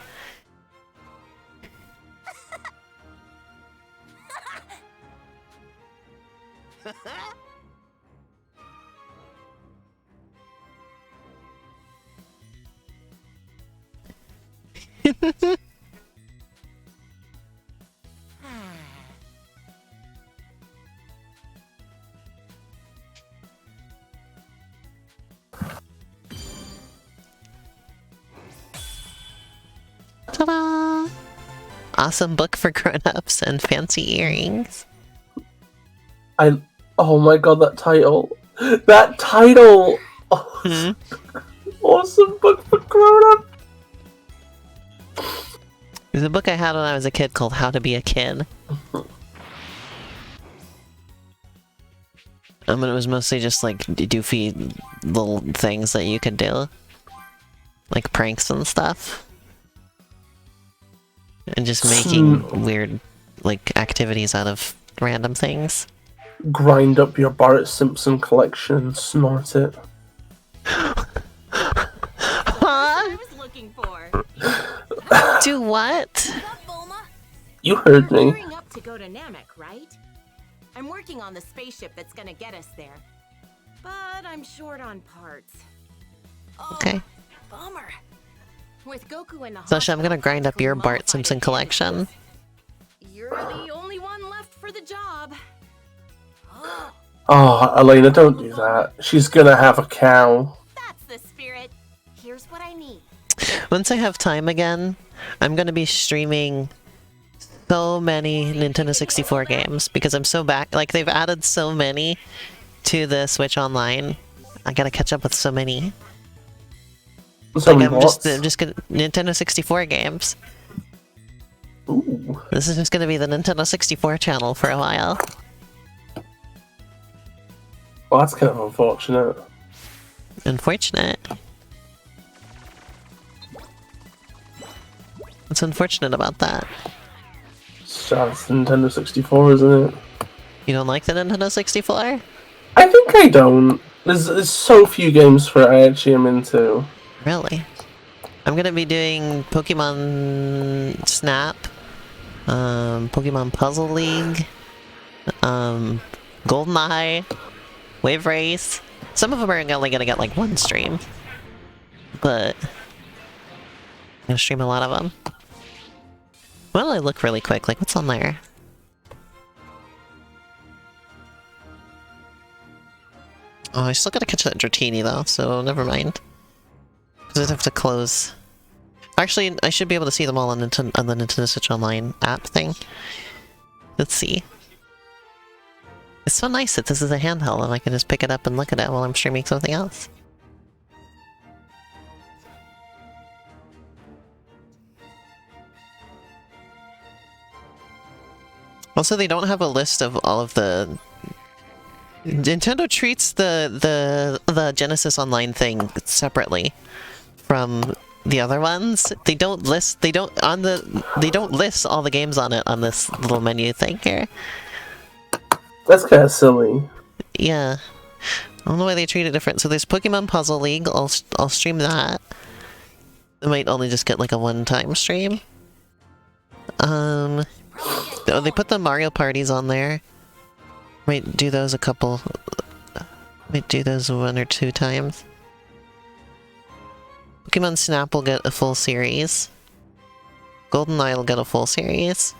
Ta-da! Awesome book for grown-ups and fancy earrings. Oh my god, that title! That title! Oh, awesome book for grown-up! There's a book I had when I was a kid called How to Be a Kid. It was mostly just like doofy little things that you could do. Like pranks and stuff. And just making weird, like, activities out of random things. Grind up your Bart Simpson collection and snort it. Huh? I was looking for. Do what? Up, Bulma? You heard You're me. gearing up to go to Namek, right? I'm working on the spaceship that's gonna get us there. But I'm short on parts. Oh, Okay. bummer. With Goku in the Sasha, I'm gonna hospital, grind up your Goku Bart modified Simpson it. collection. You're the only one left for the job. Oh, Oh, Elena, don't do that. She's gonna have a cow. that's the spirit. Here's what I need. Once I have time again, I'm gonna be streaming so many Nintendo 64 games because I'm so back. Like, they've added so many to the Switch Online. I gotta catch up with so many. So Like, many I'm what? just gonna Nintendo 64 games. Ooh. This is just gonna be the Nintendo 64 channel for a while. Well, that's kind of unfortunate. Unfortunate. What's unfortunate about that? It's just Nintendo 64, isn't it? You don't like the Nintendo 64? I think I don't. There's so few games for I actually am into. Really? I'm gonna be doing Pokemon Snap, Pokemon Puzzle League, GoldenEye, Wave Race. Some of them are only gonna get like one stream, but I'm gonna stream a lot of them. Why don't I look really quick? Like, what's on there? Oh, I still gotta catch that Dratini though, so never mind. Because I'd have to close. Actually, I should be able to see them all on the Nintendo Switch Online app thing. Let's see. It's so nice that this is a handheld and I can just pick it up and look at it while I'm streaming something else. Also, they don't have a list of all of the... Nintendo treats the Genesis Online thing separately from the other ones. They don't list all the games on it on this little menu thing here. That's kind of silly. Yeah. I don't know why they treat it different. So there's Pokemon Puzzle League. I'll stream that. I might only just get like a one-time stream. Oh, they put the Mario parties on there. Might do those a couple... Might do those 1 or 2 times. Pokemon Snap will get a full series. GoldenEye will get a full series.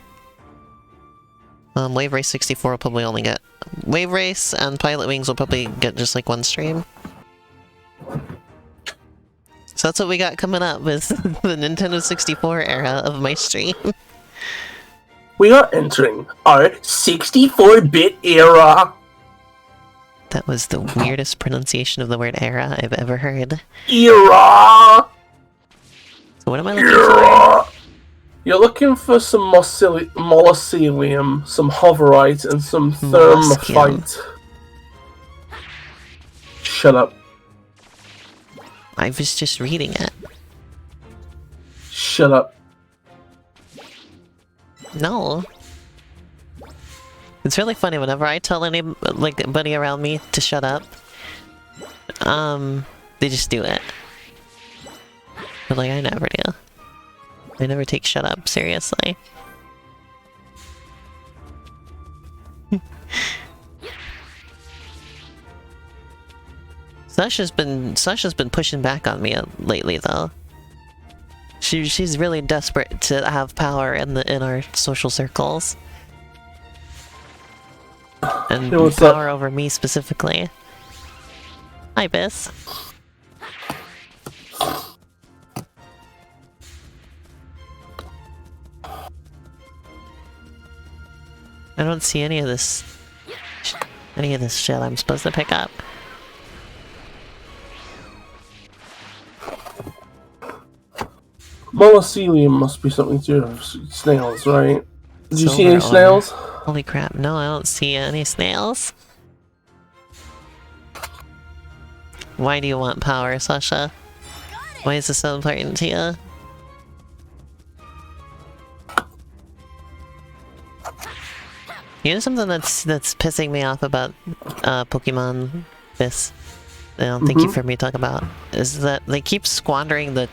Wave Race 64 will probably only get... Wave Race and Pilot Wings will probably get just like 1 stream. So that's what we got coming up with the Nintendo 64 era of my stream. We are entering our 64-bit era! That was the weirdest pronunciation of the word era I've ever heard. Era! So what am I looking for? You're looking for some Molosilium, some Hoverite, and some Thermophyte. Shut up. I was just reading it. Shut up. No. It's really funny whenever I tell anybody around me to shut up. They just do it. But like, I never do. I never take shut up seriously. Sasha's been pushing back on me lately though. She's really desperate to have power in our social circles. And power over me specifically. Hi, Bis. I don't see any of this shit I'm supposed to pick up. Molosilium must be something to do with snails, right? Did you see any snails? Holy crap, no, I don't see any snails. Why do you want power, Sasha? Why is this so important to you? You know something that's pissing me off about Pokemon Bis? I don't think you've heard me talk about is that they keep squandering the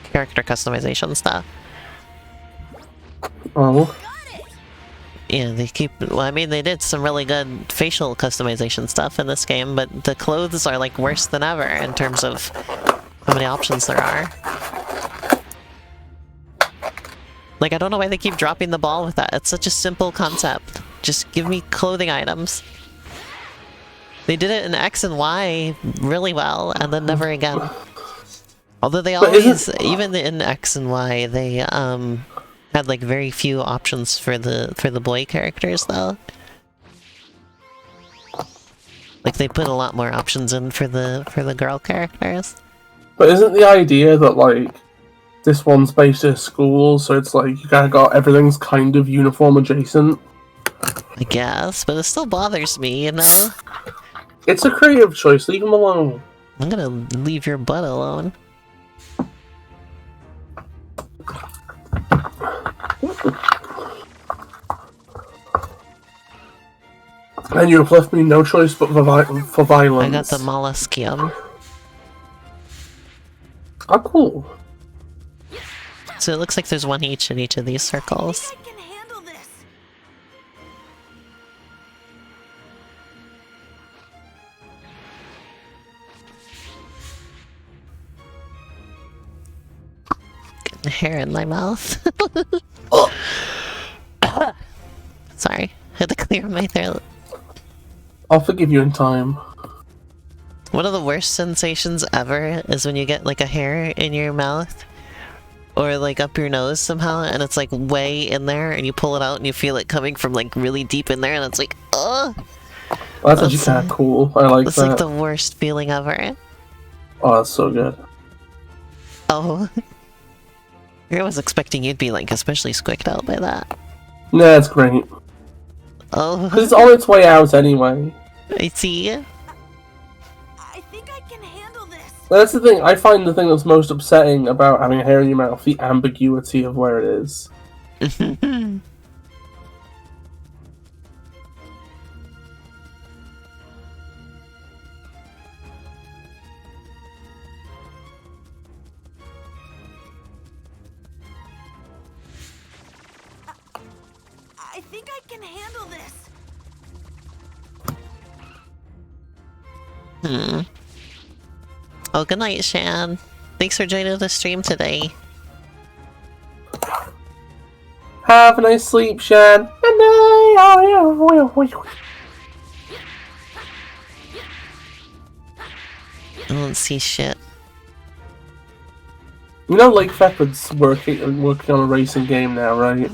character customization stuff. Oh. Yeah, they keep... Well, I mean, they did some really good facial customization stuff in this game, but the clothes are, like, worse than ever in terms of how many options there are. Like, I don't know why they keep dropping the ball with that. It's such a simple concept. Just give me clothing items. They did it in X and Y really well, and then never again. Although they always, even in X and Y, they had like very few options for the boy characters though. Like they put a lot more options in for the girl characters. But isn't the idea that like this one's based at school, so it's like you kinda got everything's kind of uniform adjacent? I guess, but it still bothers me, you know? It's a creative choice, leave them alone. I'm gonna leave your butt alone. And you have left me no choice but for violence. I got the molluscium. Oh, cool. So it looks like there's one each in each of these circles. I can handle this. Getting hair in my mouth. Sorry, I had to clear my throat. I'll forgive you in time. One of the worst sensations ever is when you get like a hair in your mouth or like up your nose somehow and it's like way in there and you pull it out and you feel it coming from like really deep in there and it's like, ugh! Well, that's actually kind of cool. I like It's that. like the worst feeling ever. Oh, that's so good. Oh. I was expecting you'd be like especially squicked out by that. Nah, it's great. Oh. Because it's on its way out anyway. I see. I think I can handle this. That's the thing. I find the thing that's most upsetting about having a hair in your mouth, the ambiguity of where it is. I think I can handle this. Oh, good night, Shan. Thanks for joining the stream today. Have a nice sleep, Shan. Good night. I don't see shit. You know, Lake Shepherd's working on a racing game now, right?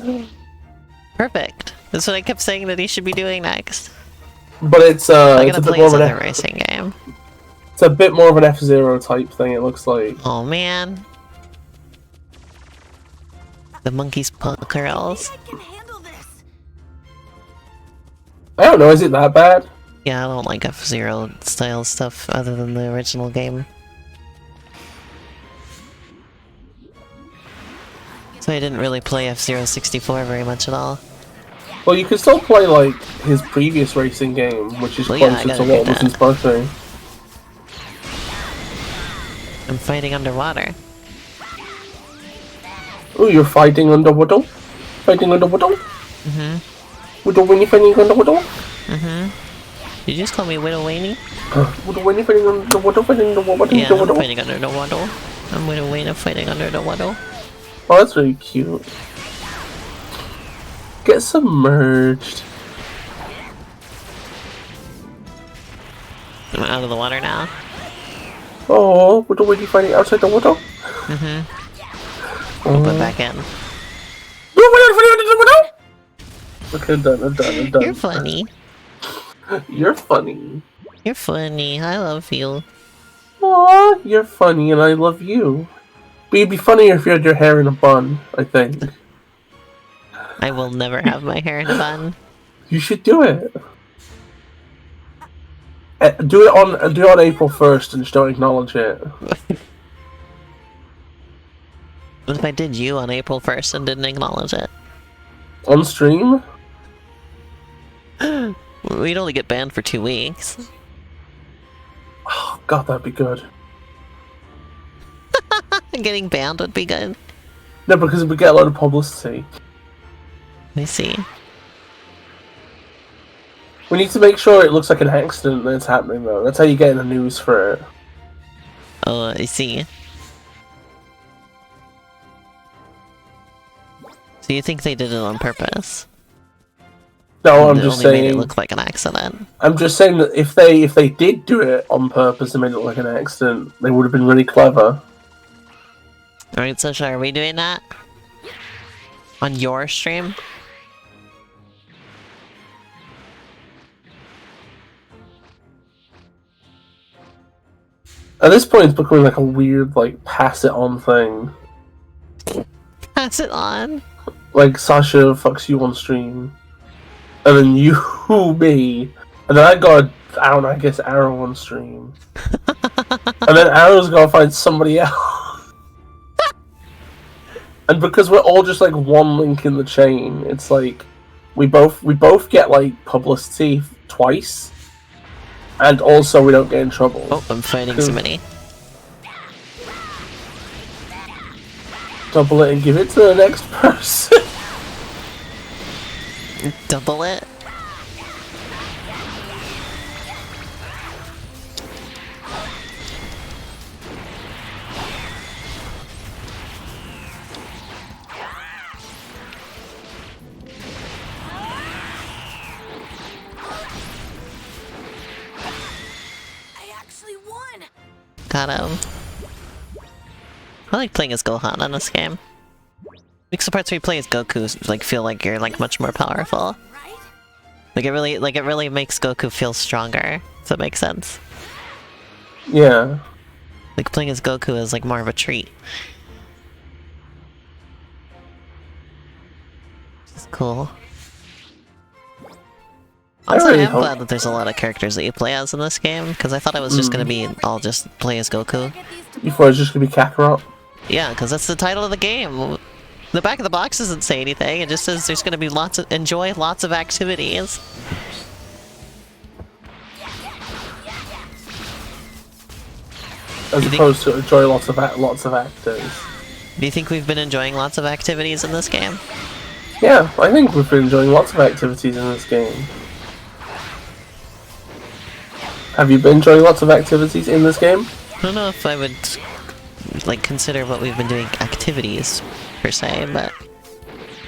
Perfect. That's what I kept saying that he should be doing next. But it's I'm it's gonna a bit play more his of other an racing game. it's a bit more of an F-Zero type thing. It looks like. Oh man. The monkey's paw curls. I can handle this. I don't know. Is it that bad? Yeah, I don't like F-Zero style stuff other than the original game. So I didn't really play F-Zero 64 very much at all. Well, you can still play like his previous racing game, which is Well, yeah, I closer to gotta what do was his birthday. I'm fighting underwater. Oh, you're fighting underwater? Fighting underwater? Widow Winnie fighting underwater? Did you just call me Widow Waney? Widow Winnie fighting underwater? Fighting underwater? Yeah, I'm fighting under the water. I'm Widow Waney fighting under the water. Oh, that's really cute. Get submerged. I'm out of the water now. Oh, Widow Winnie fighting outside the water? I'll put back in. Okay, I'm done. You're funny. You're funny. You're funny. I love you. Aw, you're funny and I love you. But you'd be funnier if you had your hair in a bun, I think. I will never have my hair in a bun. You should do it. Do it on April 1st and just don't acknowledge it. What if I did you on April 1st and didn't acknowledge it? On stream? We'd only get banned for 2 weeks. Oh, God, that'd be good. Getting banned would be good. No, because we get a lot of publicity. I see. We need to make sure it looks like an accident that's happening, though. That's how you get in the news for it. Oh, I see. So you think they did it on purpose? No, I'm They just only made it saying. look like an accident. I'm just saying that if they did do it on purpose and made it look like an accident, they would have been really clever. Alright, so are we doing that? On your stream? At this point, it's becoming like a weird, like, pass it on thing. Pass it on? Like, Sasha fucks you on stream, and then you me, and then I got, I don't know, I guess Arrow on stream. And then Arrow's gotta find somebody else. And because we're all just like one link in the chain, it's like we both get like publicity twice, and also we don't get in trouble. Oh, I'm fighting somebody. Double it and give it to the next person. Double it? I actually won. Got him. I like playing as Gohan on this game. Makes the parts where you play as Goku like feel like you're like much more powerful. Like it really makes Goku feel stronger. If that makes sense. Yeah. Like playing as Goku is like more of a treat. It's cool. Also, I am glad that there's a lot of characters that you play as in this game, because I thought it was just gonna be all just play as Goku. You thought it was just gonna be Kakarot? Yeah, because that's the title of the game. The back of the box doesn't say anything, it just says there's gonna be enjoy lots of activities. As opposed to enjoy lots of actors. Do you think we've been enjoying lots of activities in this game? Yeah, I think we've been enjoying lots of activities in this game. Have you been enjoying lots of activities in this game? I don't know if I would like consider what we've been doing activities per se, but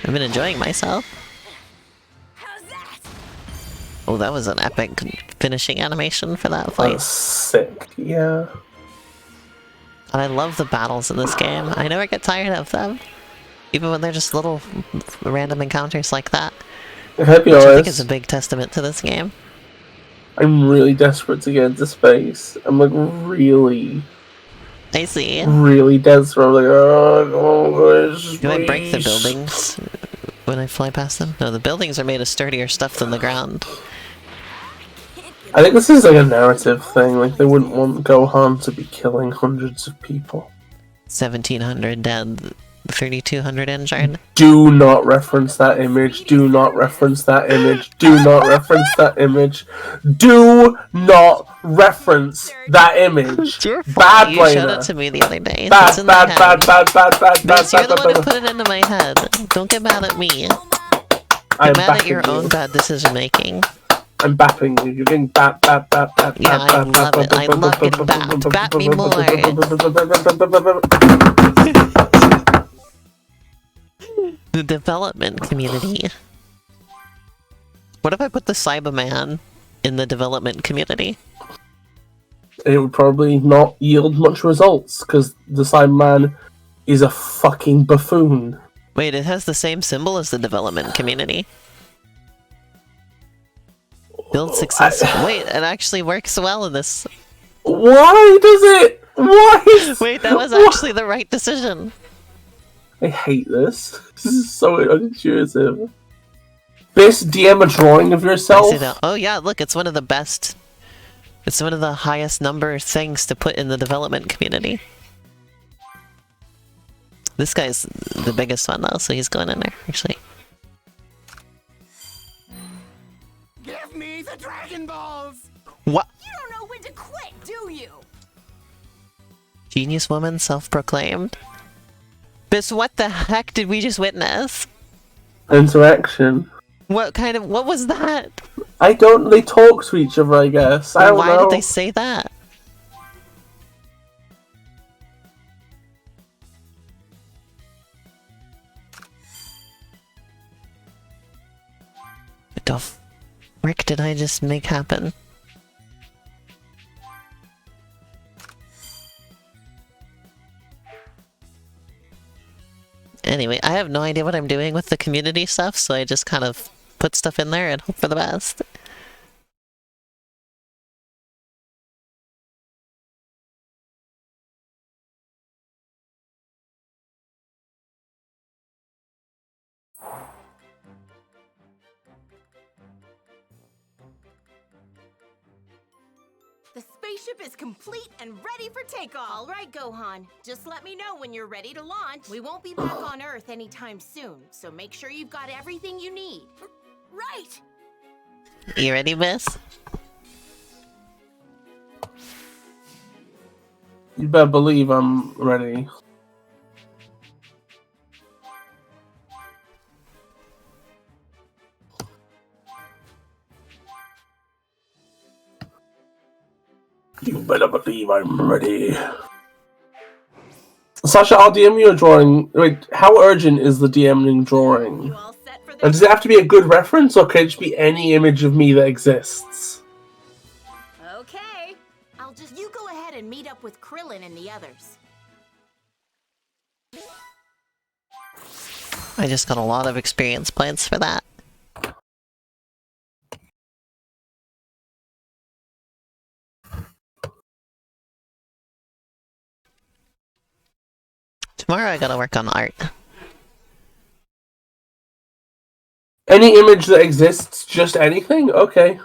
I've been enjoying myself. Oh, that was an epic finishing animation for that fight. That's sick, yeah. And I love the battles in this game. I never get tired of them. Even when they're just little random encounters like that. Which I think is a big testament to this game. I'm really desperate to get into space. I'm like really... I see. Really desperate. I'm like, oh, do I break the buildings when I fly past them? No, the buildings are made of sturdier stuff than the ground. I think this is like a narrative thing. Like, they wouldn't want Gohan to be killing hundreds of people. 1,700 dead, 3,200 injured. Do not reference that image. Do not reference that image. Do not reference that image. Do not reference that image. Bad You showed it to me the other day. Bad. You're the one who put it into my head. Don't get mad at me. Get mad at your own bad decision making. I'm bapping you. You're getting bap. Yeah, I love it. I love getting bapped. Bap me more. The development community. What if I put the Cyberman in the development community? It would probably not yield much results, because the Cyberman is a fucking buffoon. Wait, it has the same symbol as the development community. Build success. Wait, it actually works well in this. Why does it? Why? Wait, that was actually the right decision. I hate this. This is so unintuitive. This DM a drawing of yourself? I see that. Oh yeah, look, it's one of the best. It's one of the highest number things to put in the development community. This guy's the biggest one though, so he's going in there, actually. Give me the Dragon Balls! What? You don't know when to quit, do you? Genius woman, self-proclaimed. Bis, what the heck did we just witness? Interaction. What was that? I don't. They talk to each other, I guess. I don't know. Why did they say that? What the frick did I just make happen? Anyway, I have no idea what I'm doing with the community stuff, so I just kind of put stuff in there and hope for the best. The spaceship is complete and ready for takeoff. All right, Gohan. Just let me know when you're ready to launch. We won't be back on Earth anytime soon, so make sure you've got everything you need. Right! You ready, Miss? You better believe I'm ready. You better believe I'm ready. Sasha, I'll DM you a drawing. Wait, how urgent is the DMing drawing? You all set for And this? does it have to be a good reference, or can it just be any image of me that exists? Okay. You go ahead and and meet up with Krillin and the others. I just got a lot of experience points for that. Tomorrow I gotta work on art. Any image that exists, just anything? Okay.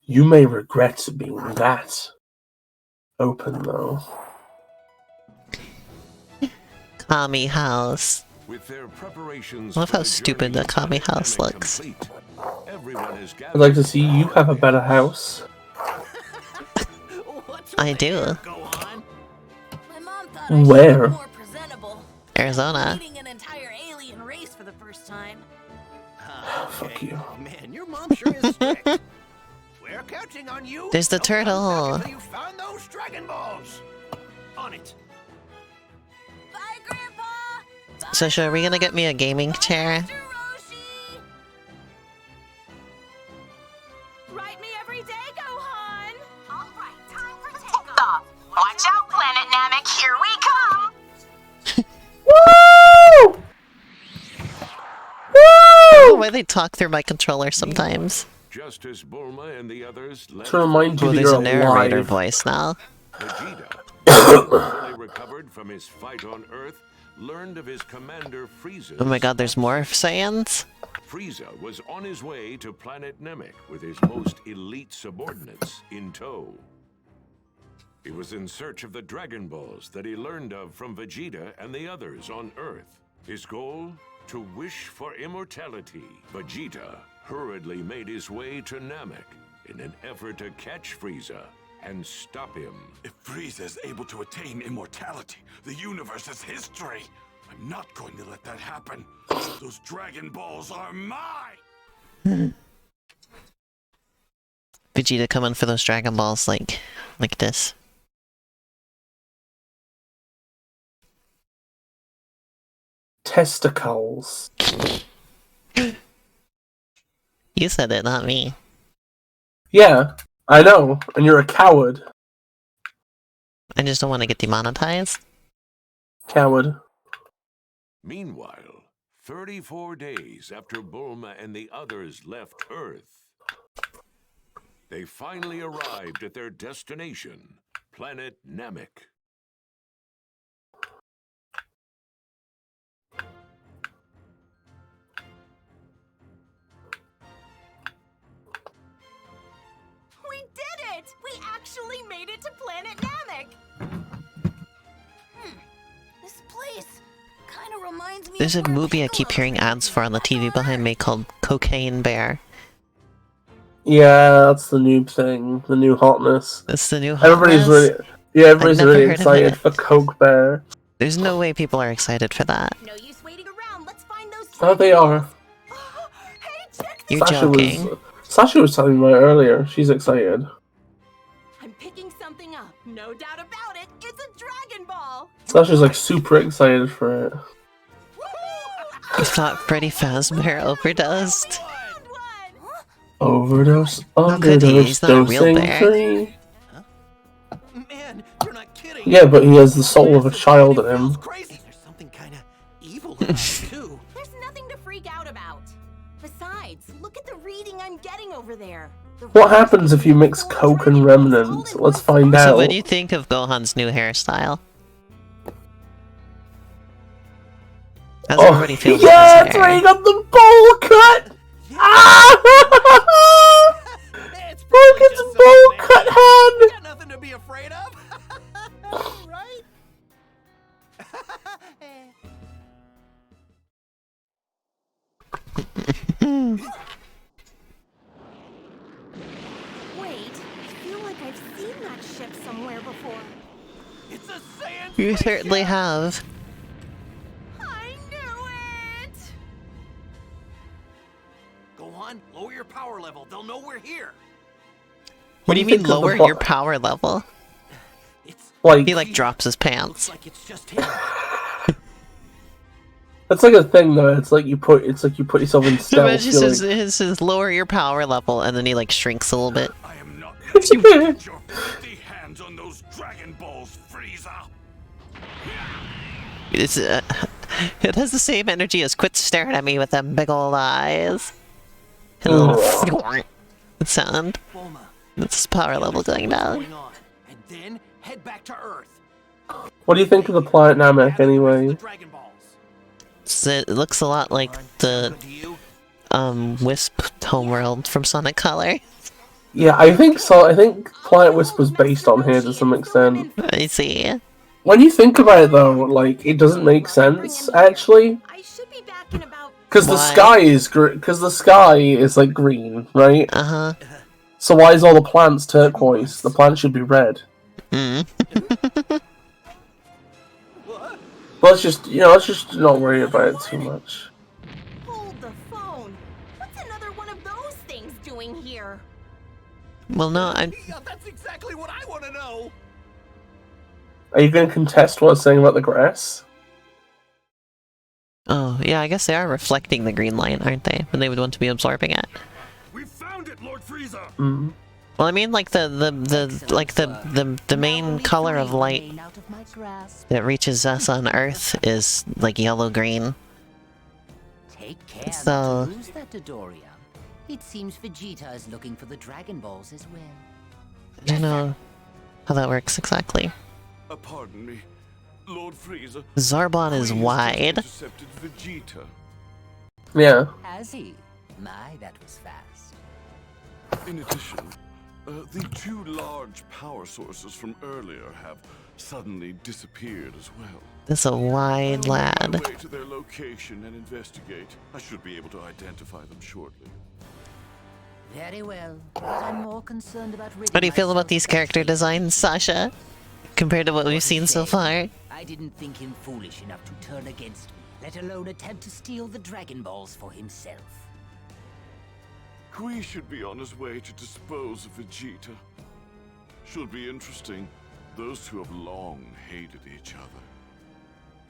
You may regret being that open, though. Kami house. With their preparations I love for how the stupid journey the Kami to house Namek looks. complete, everyone is I'd like to see you have a better house. I do. Gohan. My mom thought I Where? should look more presentable. Arizona. Meeting an entire alien race for the first time. Fuck you. Man, your mom sure is strict. We're counting on you. There's the Don't come turtle. back until you found those Dragon Balls. On it. Bye, Grandpa. So, are we gonna get me a gaming chair? Mr. Roshi. Write me every day, Gohan. All right, time for takeoff. Watch out, Planet Namek, here we come! Woo! Oh, why they talk through my controller sometimes. Just as Bulma and the others left To remind you Oh, that there's you're a narrator alive. voice now. Vegeta, fully recovered from his fight on Earth, learned of his commander Frieza's. Oh my god, there's more Saiyans? Frieza was on his way to planet Namek with his most elite subordinates in tow. He was in search of the Dragon Balls that he learned of from Vegeta and the others on Earth. His goal? To wish for immortality. Vegeta hurriedly made his way to Namek in an effort to catch Frieza and stop him. If Frieza is able to attain immortality, the universe is history. I'm not going to let that happen. Those Dragon Balls are mine! Vegeta coming for those Dragon Balls like this. Testicles. You said it, not me. Yeah, I know, and you're a coward. I just don't want to get demonetized. Coward. Meanwhile, 34 days after Bulma and the others left Earth, they finally arrived at their destination, planet Namek. We did it! We actually made it to Planet Namek! This place kind of reminds me There's a of where movie I keep Piccolo hearing ads for on the TV behind me called Cocaine Bear. Yeah, that's the new thing, the new hotness. It's the new Everybody's hotness. everybody's never really heard of excited it. for Coke Bear. There's no way people are excited for that. No use waiting around. Let's find those. Oh, they are. Hey, check this. You're joking. Sasha was telling me about it earlier. She's excited. I'm picking something up. No doubt about it. It's a Dragon Ball. Sasha's like super excited for it. You thought Freddy Fazbear overdosed? Found one. Overdose, could he? He's not a real dosing bear. free. Man, you're not kidding. Yeah, but he has the soul of a child in him. Crazy. There's something kind of evil in it, too. There's nothing to freak out about. Besides, look at the reading I'm getting over there. The What reading happens if you mix four Coke and Dragon Balls Remnant? all in Let's one find spot. So out. what do you think of Gohan's new hairstyle? How's Oh, everybody feel yeah, about that's his where hair? he got the bowl cut! Ah! It's Look, probably it's just bowl something, cut man. head! Got nothing to be afraid of. Right? Wait, I feel like I've seen that ship somewhere before. It's a sand You spaceship. certainly have. I knew it! Go on, lower your power level. They'll know we're here. What do you think mean of the lower bo- your power level? It's He like drops his looks pants. like it's just him. That's like a thing though, it's like you put yourself in stealth. Imagine You're his lower your power level and then he like shrinks a little bit. I am not gonna get your filthy hands hands on those Dragon Balls, Frieza! It's, it has the same energy as quit staring at me with them big old eyes. And a little sound. Bulma, That's his power level going down. going on, and then head back to Earth. What do you think of the planet Namek, anyway? Dragon Balls. It looks a lot like the Good to you? Wisp homeworld from Sonic Color. Yeah, I think so. I think Planet Wisp was based on here to some extent. I see. When you think about it, though, like, it doesn't make sense, actually. I should be back in about. Because the sky is like green, right? Uh-huh. So why is all the plants turquoise? The plants should be red. Mm. Let's just, let's just not worry about it too much. Hold the phone. What's another one of those things doing here? Well, no, I'm... Yeah, that's exactly what I want to know. Are you going to contest what I was saying about the grass? Oh, yeah, I guess they are reflecting the green light, aren't they? And they would want to be absorbing it. We found it, Lord Frieza! Mm. Well, I mean, like the main color of light that reaches us on Earth is like yellow-green. Take care So- not to lose that Dodoria. It seems Vegeta is looking for the Dragon Balls as well. I don't know how that works exactly. Pardon me, Lord Frieza. Zarbon is wide. Intercepted Vegeta. Yeah. Has he? My, that was fast. In addition, the two large power sources from earlier have suddenly disappeared as well. That's a wide I'll make lad. my way to their location and investigate. I should be able to identify them shortly. Very well, but I'm more concerned about ridding What do you feel about myself these of character Vegeta. designs, Sasha? Compared to what we've seen so far? I didn't think him foolish enough to turn against me, let alone attempt to steal the Dragon Balls for himself. Kui should be on his way to dispose of Vegeta. Should be interesting. Those two have long hated each other.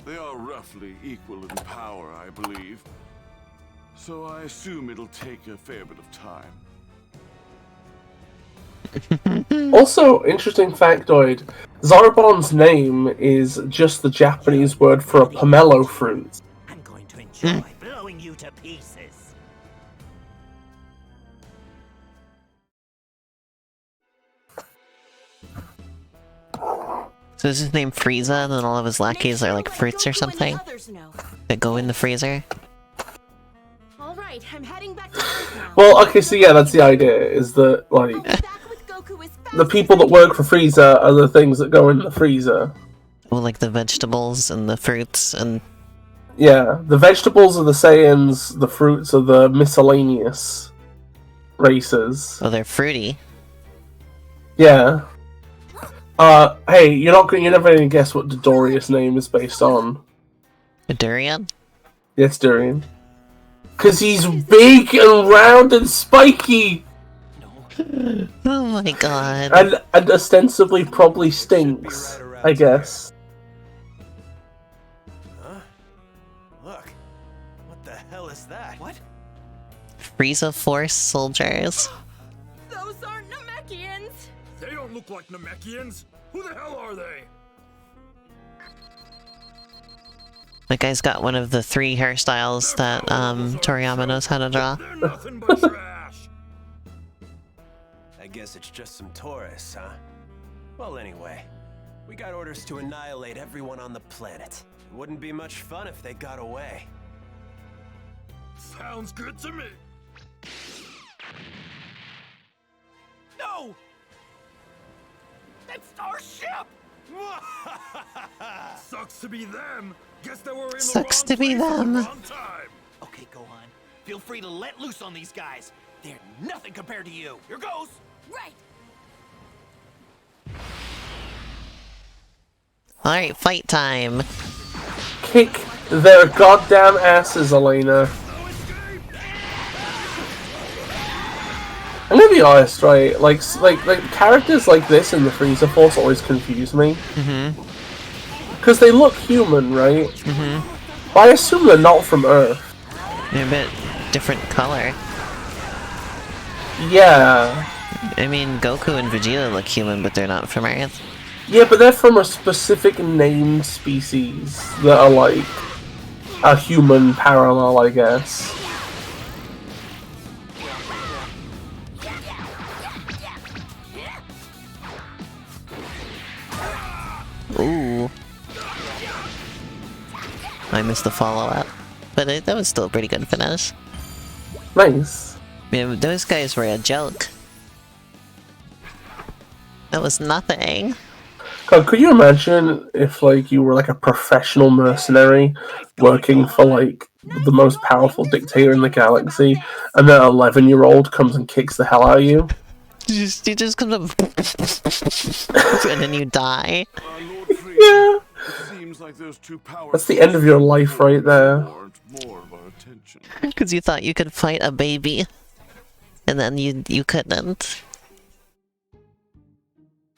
They are roughly equal in power, I believe. So I assume it'll take a fair bit of time. Also, interesting factoid, Zarbon's name is just the Japanese word for a pomelo fruit. I'm going to enjoy blowing you to pieces. So is his name Frieza, and then all of his lackeys are like fruits or something that go in the freezer? All right, I'm heading back to Earth now. Well, okay, so yeah, that's the idea, is that, like, I'll be back with Goku as fast the people that work for Frieza are the things that go in the freezer. Well, like the vegetables and the fruits and... Yeah, the vegetables are the Saiyans, the fruits are the miscellaneous races. Oh, they're fruity. Yeah. Hey, you're never gonna guess what Dodoria's name is based on. A durian? Yes, Durian. 'Cause he's big and round and spiky! Oh my god. And ostensibly probably stinks, I guess. Huh? Look. What the hell is that? What? Frieza Force soldiers. Those aren't Namekians! They don't look like Namekians. Who the hell are they? That guy's got one of the 3 hairstyles that Toriyama knows how to draw. They're nothing but trash. I guess it's just some tourists, huh? Well, anyway, we got orders to annihilate everyone on the planet. It wouldn't be much fun if they got away. Sounds good to me. No! That's our ship! Sucks to be them. Guess they were in Sucks the to be wrong place at them. the wrong time. Okay, Gohan. Feel free to let loose on these guys. They're nothing compared to you. Here goes! Right! Alright, fight time. Kick their goddamn asses, Elena. I'm gonna be honest, right? Like characters like this in the Frieza Force always confuse me. Because they look human, right? But I assume they're not from Earth. They're a bit different color. Yeah. I mean, Goku and Vegeta look human, but they're not from Earth. Yeah, but they're from a specific named species that are like a human parallel, I guess. Ooh. I missed the follow-up. But that was still a pretty good finish. Nice. Yeah, those guys were a joke. That was nothing. God, could you imagine if, like, you were like a professional mercenary working for like the most powerful dictator in the galaxy, and then an 11-year-old comes and kicks the hell out of you? You just comes up and then you die. Lord Frieza, Yeah. it seems like those two power That's the end of your life right there. warrant more of our attention. Because you thought you could fight a baby. And then you couldn't.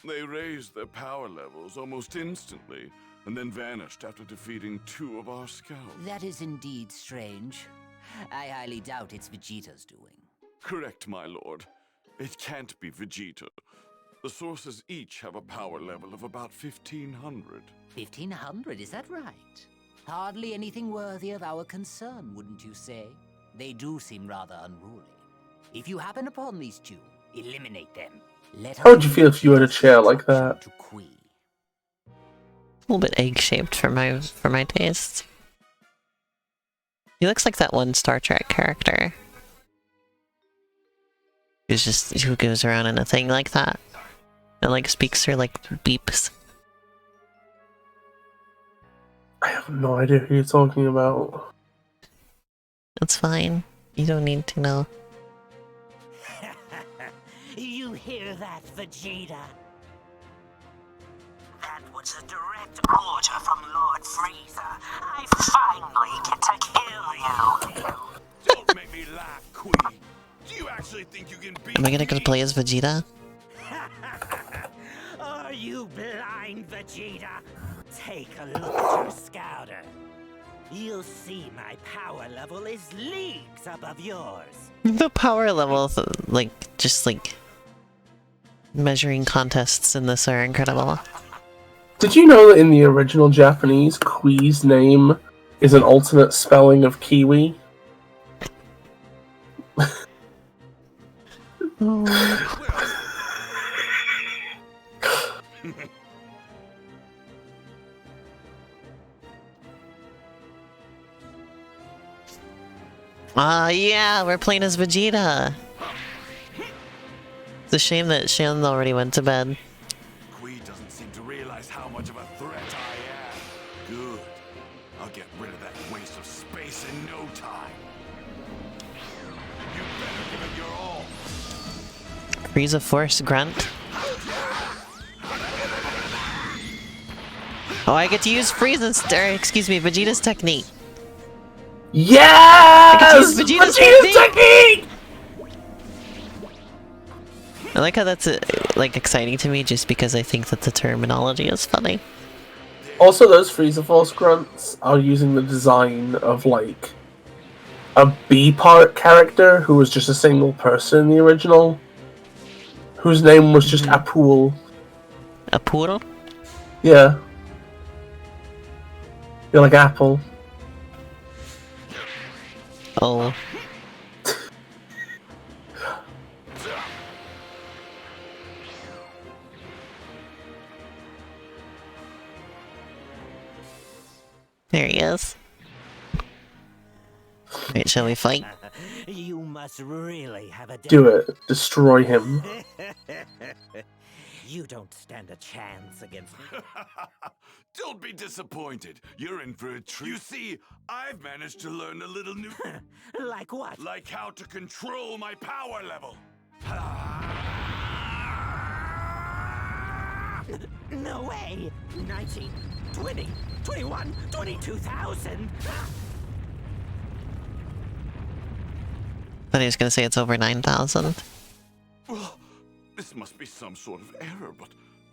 They raised their power levels almost instantly, and then vanished after defeating 2 of our scouts. That is indeed strange. I highly doubt it's Vegeta's doing. Correct, my lord. It can't be Vegeta. The sources each have a power level of about 1,500. 1,500, is that right? Hardly anything worthy of our concern, wouldn't you say? They do seem rather unruly. If you happen upon these two, eliminate them. How would you feel if you had a chair like that? A little bit egg-shaped for my taste. He looks like that one Star Trek character. Who goes around in a thing like that. And like speaks through like beeps. I have no idea who you're talking about. That's fine. You don't need to know. You hear that, Vegeta? That was a direct order from Lord Frieza. I finally get to kill you. Don't make me laugh, Queen. Do you actually think you can beat Am I gonna get to play as Vegeta? Are you blind, Vegeta? Take a look at your scouter. You'll see my power level is leagues above yours. The power levels, like, just like measuring contests in this are incredible. Did you know that in the original Japanese, Kui's name is an alternate spelling of Kiwi? Yeah, we're playing as Vegeta. It's a shame that Shan already went to bed. Kui doesn't seem to realize how much of a threat I am. Good. I'll get rid of that waste of space in no time. You better give it your all. Frieza Force Grunt. Oh, I get to use Frieza's, Vegeta's technique. Yes! Vegeta's technique! I like how that's like exciting to me just because I think that the terminology is funny. Also, those Frieza Force grunts are using the design of like a B-part character who was just a single person in the original, whose name was just Apul. Apuro? Yeah. You're like Apple. Oh. There he is. Wait, shall we fight? You must really have a Do it. Destroy him. You don't stand a chance against me. Don't be disappointed. You're in for a treat. You see, I've managed to learn a little new... Like what? like how to control my power level. No way! 19, 20, 21, 22,000! Thought he was gonna say it's over 9,000. Well, this must be some sort of error, but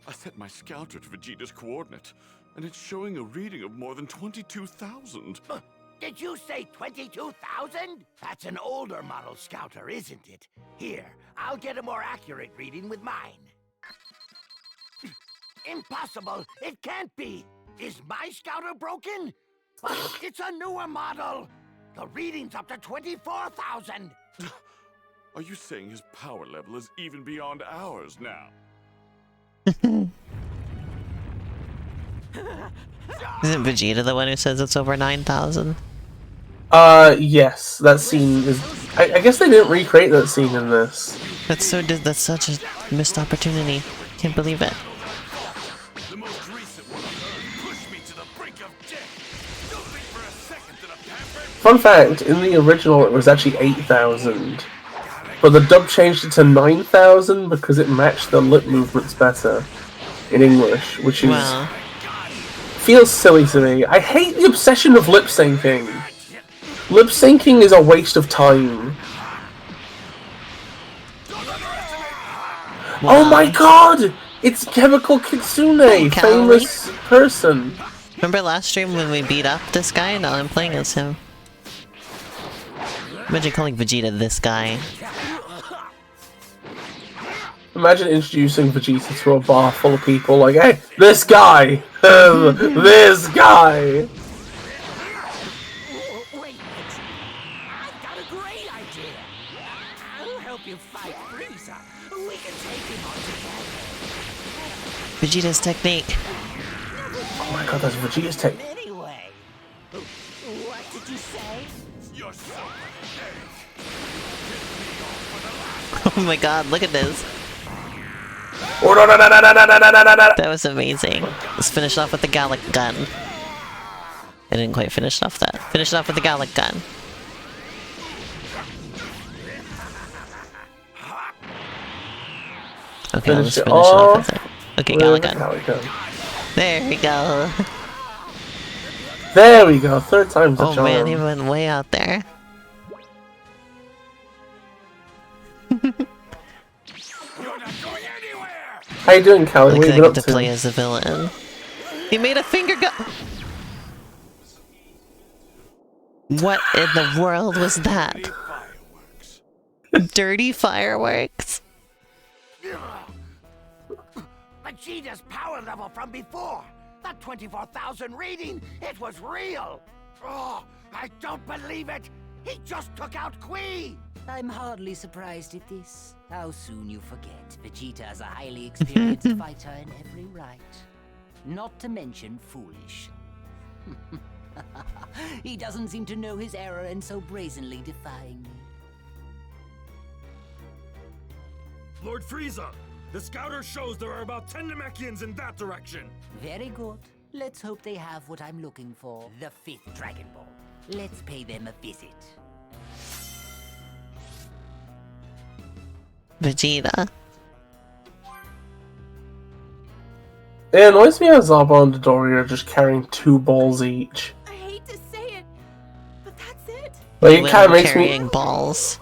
I set my scouter to Vegeta's coordinate, and it's showing a reading of more than 22,000. Did you say 22,000? That's an older model scouter, isn't it? Here, I'll get a more accurate reading with mine. Impossible! It can't be! Is my scouter broken? But it's a newer model! The reading's up to 24,000! Are you saying his power level is even beyond ours now? Isn't Vegeta the one who says it's over 9,000? Yes. That scene is... I guess they didn't recreate that scene in this. That's such a missed opportunity. Can't believe it. The most recent one on Earth pushed me to the brink of death. Don't think for a second that a pampered... Fun fact, in the original it was actually 8,000. But the dub changed it to 9,000 because it matched the lip movements better in English, which is... Wow. Feels silly to me. I hate the obsession of lip syncing. Lip syncing is a waste of time. Wow. Oh my god! It's Chemical Kitsune, famous person. Remember last stream when we beat up this guy? Now I'm playing as him. Imagine calling Vegeta this guy. Imagine introducing Vegeta to a bar full of people like, hey, this guy! This guy! Wait, I've got a great idea. I'll help you fight Frieza. We can take him on together. Vegeta's technique. Oh my god, that's Vegeta's technique. Anyway, what did you say? You're so Oh my god, look at this. Oh, no, no, no, no, no, no, no, no, no. That was amazing. Let's finish off with the Gallic gun. I didn't quite finish off that. Finish it off with the Gallic gun. Okay, let's finish it off with it. Okay, Gallic gun. There we go. There we go, third time's the Oh charm. man, he went way out there. How you doing, Callie? Like What I have you been get up to play to? as a villain. He made a finger gun. What in the world was that? fireworks. Dirty fireworks. Vegeta's power level from before. That 24,000 reading, it was real. Oh, I don't believe it. He just took out Kui. I'm hardly surprised at this. How soon you forget Vegeta is a highly experienced fighter in every right. Not to mention foolish. He doesn't seem to know his error and so brazenly defying me. Lord Frieza, the scouter shows there are about 10 Namekians in that direction. Very good. Let's hope they have what I'm looking for. The 5th Dragon Ball. Let's pay them a visit. Vegeta. It annoys me how Zaba and Dory are just carrying 2 balls each. I hate to say it, but that's it. Like, it kind of makes carrying me... balls.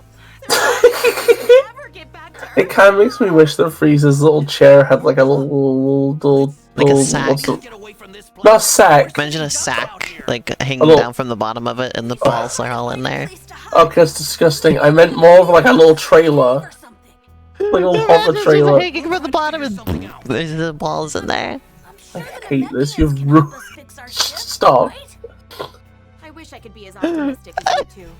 Never get back to Earth. It kind of makes me wish that Frieza's little chair had like a Like a sack. Not a sack. Imagine a sack, like hanging little- down from the bottom of it, and the balls are all in there. Oh, that's disgusting. I meant more of like a little trailer. Like a little hover Just trailer. hanging from the bottom, and there's the balls in there. I hate this. You've ruined... Stop. I wish I could be as optimistic as you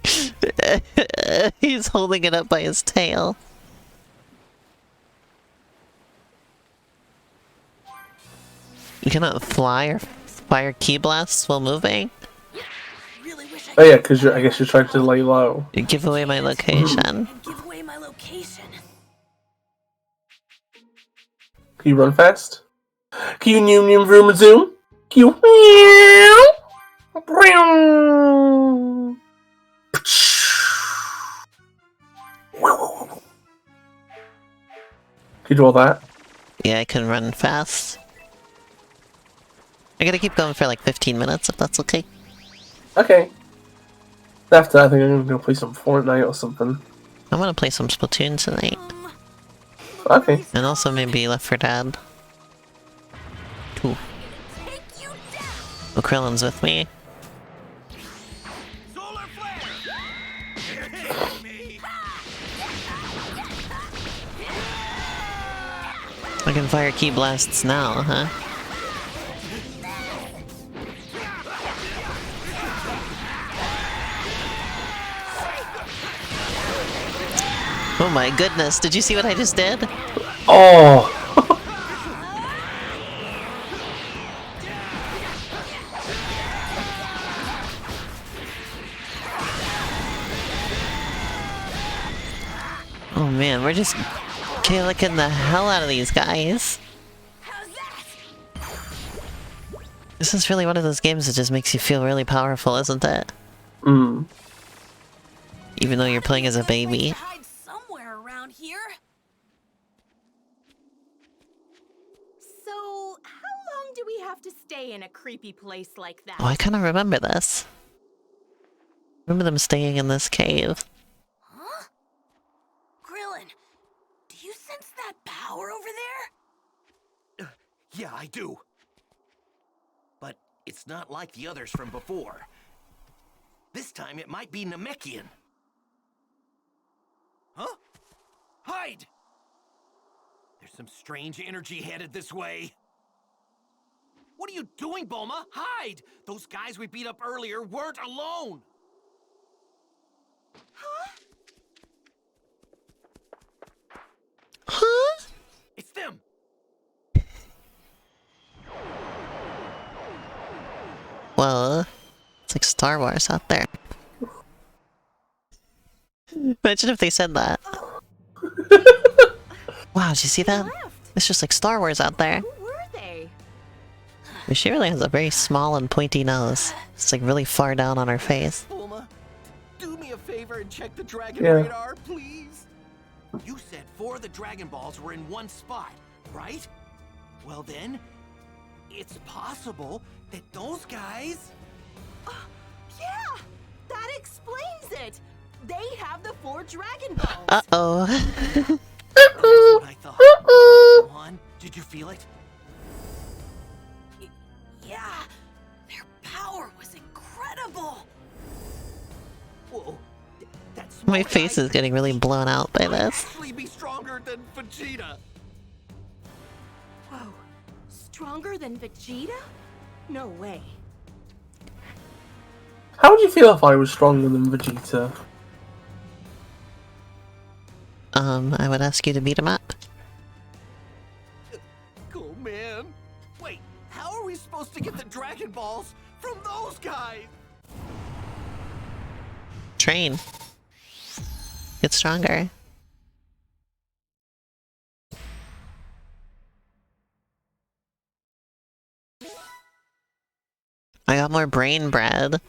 two. He's holding it up by his tail. You cannot fly or fire ki blasts while moving. Oh yeah, because I guess you're trying to lay low. You give away my location. And give away my location. Can you run fast? Can you noom noom vroom zoom? Can you... Can you do all that? Yeah, I can run fast. I gotta keep going for like 15 minutes if that's okay. Okay. After that, I think I'm gonna go play some Fortnite or something. I wanna play some Splatoon tonight. Okay. And also maybe Left 4 Dead. Cool. Oh, Krillin's with me. Solar flare! You're hitting me! I can fire key blasts now, huh? Oh my goodness, did you see what I just did? Oh! Oh man, we're just killing the hell out of these guys. This is really one of those games that just makes you feel really powerful, isn't it? Mm. Even though you're playing as a baby. Hide somewhere around here. So, how long do we have to stay in a creepy place like that? Oh, I kind of remember this. Remember them staying in this cave. Huh? Krillin, do you sense that power over there? Yeah, I do. But it's not like the others from before. This time it might be Namekian. Huh? Hide! There's some strange energy headed this way. What are you doing, Bulma? Hide! Those guys we beat up earlier weren't alone! Huh? It's them! Well, it's like Star Wars out there. Imagine if they said that. Wow, did you see that? It's just like Star Wars out there. Who were they? But she really has a very small and pointy nose. It's like really far down on her face. Bulma, do me a favor and check the Dragon Yeah. radar, please. You said 4 of the Dragon Balls were in one spot, right? Well then, it's possible that those guys... Yeah! That explains it! They have the 4 Dragon Balls! Uh-oh. That's what I thought. Come on, did you feel it? Yeah! Their power was incredible! Whoa, that's My face is getting really blown out by this. actually be stronger than Vegeta. Whoa. Stronger than Vegeta? No way. How would you feel if I was stronger than Vegeta? I would ask you to beat him up. Oh man. Wait, how are we supposed to get the Dragon Balls from those guys? Train. Get stronger. I got more brain bread.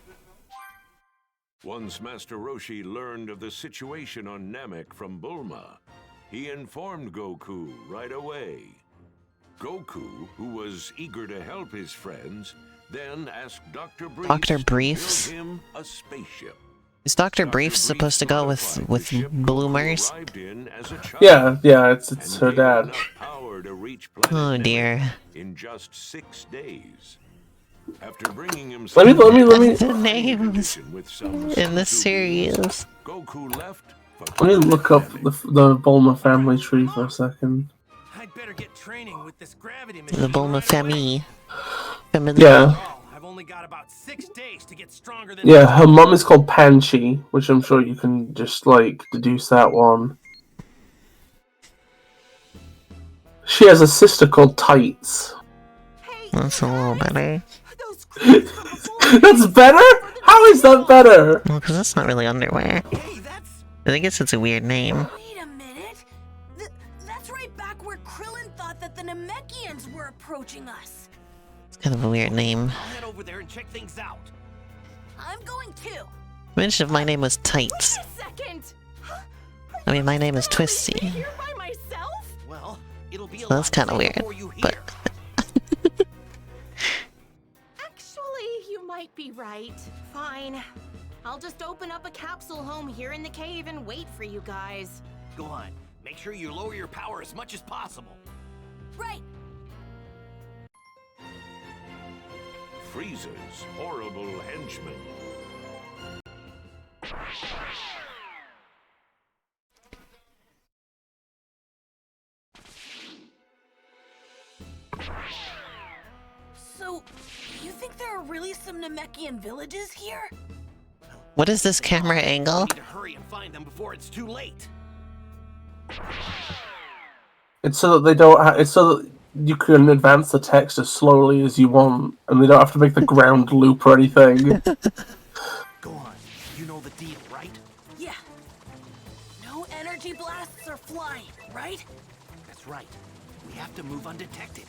Once Master Roshi learned of the situation on Namek from Bulma, he informed Goku right away. Goku, who was eager to help his friends, then asked Dr. Briefs Dr. Briefs? to build him a spaceship. Is Dr. Briefs supposed to go with bloomers? Yeah, it's her dad. Oh dear. In just 6 days. After bringing him Let me The names in the series. Goku left. Let me look up the Bulma family tree for a second. I'd better get training with this gravity The Bulma family. Yeah. I've only got about 6 days to get stronger than Yeah, her mum is called Panchi, which I'm sure you can just, like, deduce that one. She has a sister called Tights. That's a little better. That's better? How is that better? Well, because that's not really underwear. I guess it's a weird name. Wait a minute! That's right back where Krillin thought that the Namekians were approaching us! It's kind of a weird name. I'll head over there and check things out. I'm going too! Imagine if my name was Tights. Wait a second! I mean, my name is Twisty. Here by myself? Well, it'll be a So that's kind of weird, but... Actually, you might be right. Fine. I'll just open up a capsule home here in the cave and wait for you guys. Go on. Make sure you lower your power as much as possible. Right! Frieza's horrible henchmen. So, you think there are really some Namekian villages here? What is this camera angle? We need to hurry and find them before it's too late. It's so that they don't. It's so that you can advance the text as slowly as you want, and they don't have to make the ground loop or anything. Go on. You know the deal, right? Yeah. No energy blasts or flying, right? That's right. We have to move undetected.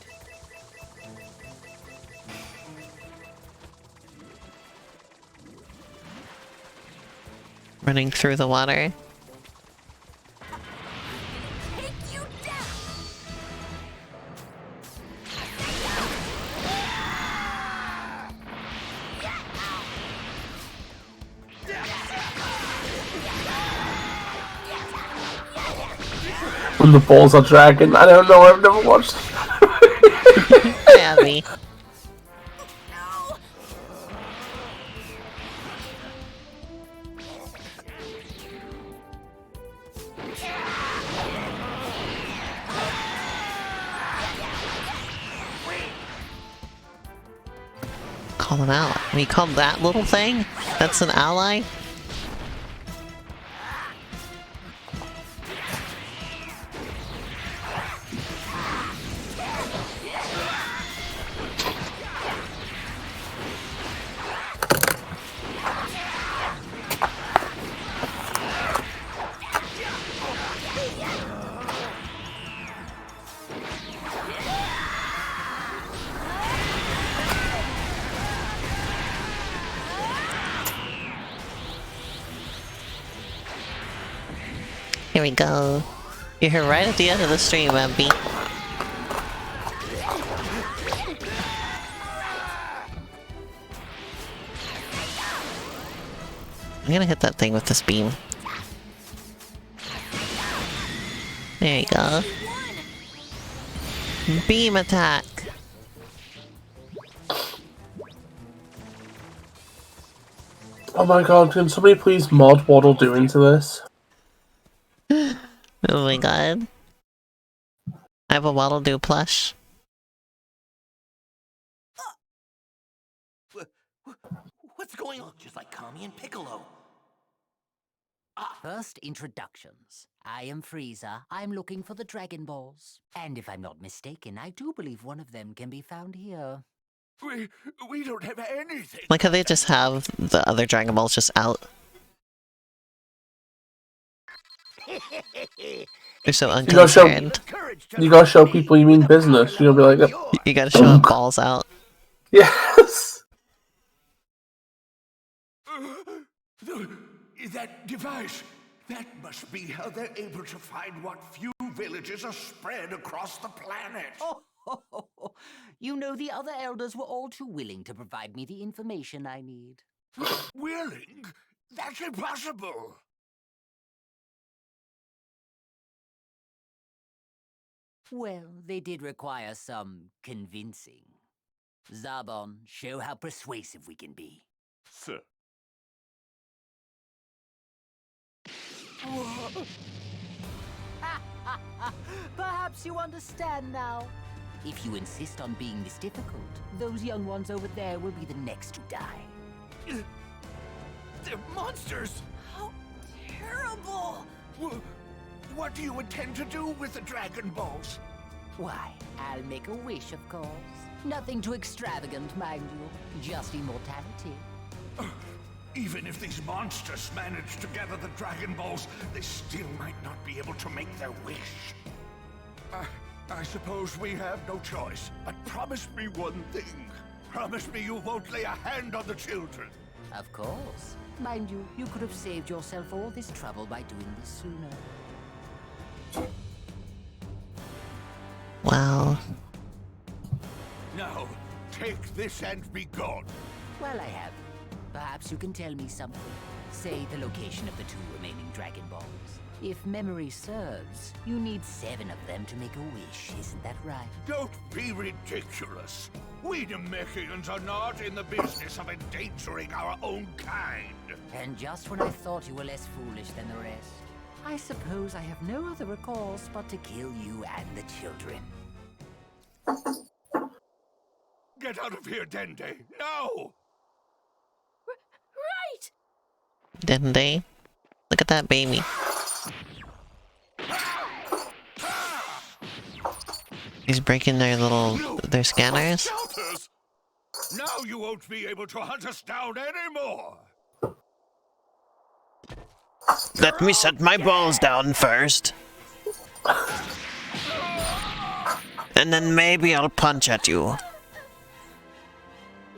Running through the water. Take you down! When the balls are dragging, I don't know. I've never watched. Abby. Call him out. We called that little thing? That's an ally? Here we go. You're here right at the end of the stream, Abby. I'm gonna hit that thing with this beam. There you go. Beam attack! Oh my god, can somebody please mod Waddle do into this? Oh my god. I have a Waddle Doo plush. What's going on? Just like Kami and Piccolo. First, introductions. I am Frieza. I'm looking for the Dragon Balls. And if I'm not mistaken, I do believe one of them can be found here. We don't have anything. Like how they just have the other Dragon Balls just out. They're so unconcerned. You gotta show people you mean business. You'll be like, You gotta show them balls out. yes. That device. That must be how they're able to find what few villages are spread across the planet. Oh, you know, the other elders were all too willing to provide me the information I need. Willing? That's impossible. Well, they did require some convincing. Zarbon, show how persuasive we can be. Sir. Perhaps you understand now. If you insist on being this difficult, those young ones over there will be the next to die. They're monsters! How terrible! What do you intend to do with the Dragon Balls? Why, I'll make a wish, of course. Nothing too extravagant, mind you. Just immortality. Even if these monsters manage to gather the Dragon Balls, they still might not be able to make their wish. I suppose we have no choice. But promise me one thing. Promise me you won't lay a hand on the children. Of course. Mind you, you could have saved yourself all this trouble by doing this sooner. Wow. Now, take this and be gone. Well, I have. Perhaps you can tell me something. Say the location of the 2 remaining Dragon Balls. If memory serves, you need 7 of them to make a wish, isn't that right? Don't be ridiculous. We Namekians are not in the business of endangering our own kind. And just when I thought you were less foolish than the rest, I suppose I have no other recourse but to kill you and the children. Get out of here, Dende! No! Right! Didn't they? Look at that baby. He's breaking their scanners. Shelters! Now you won't be able to hunt us down anymore! Let me set my balls down first. And then maybe I'll punch at you.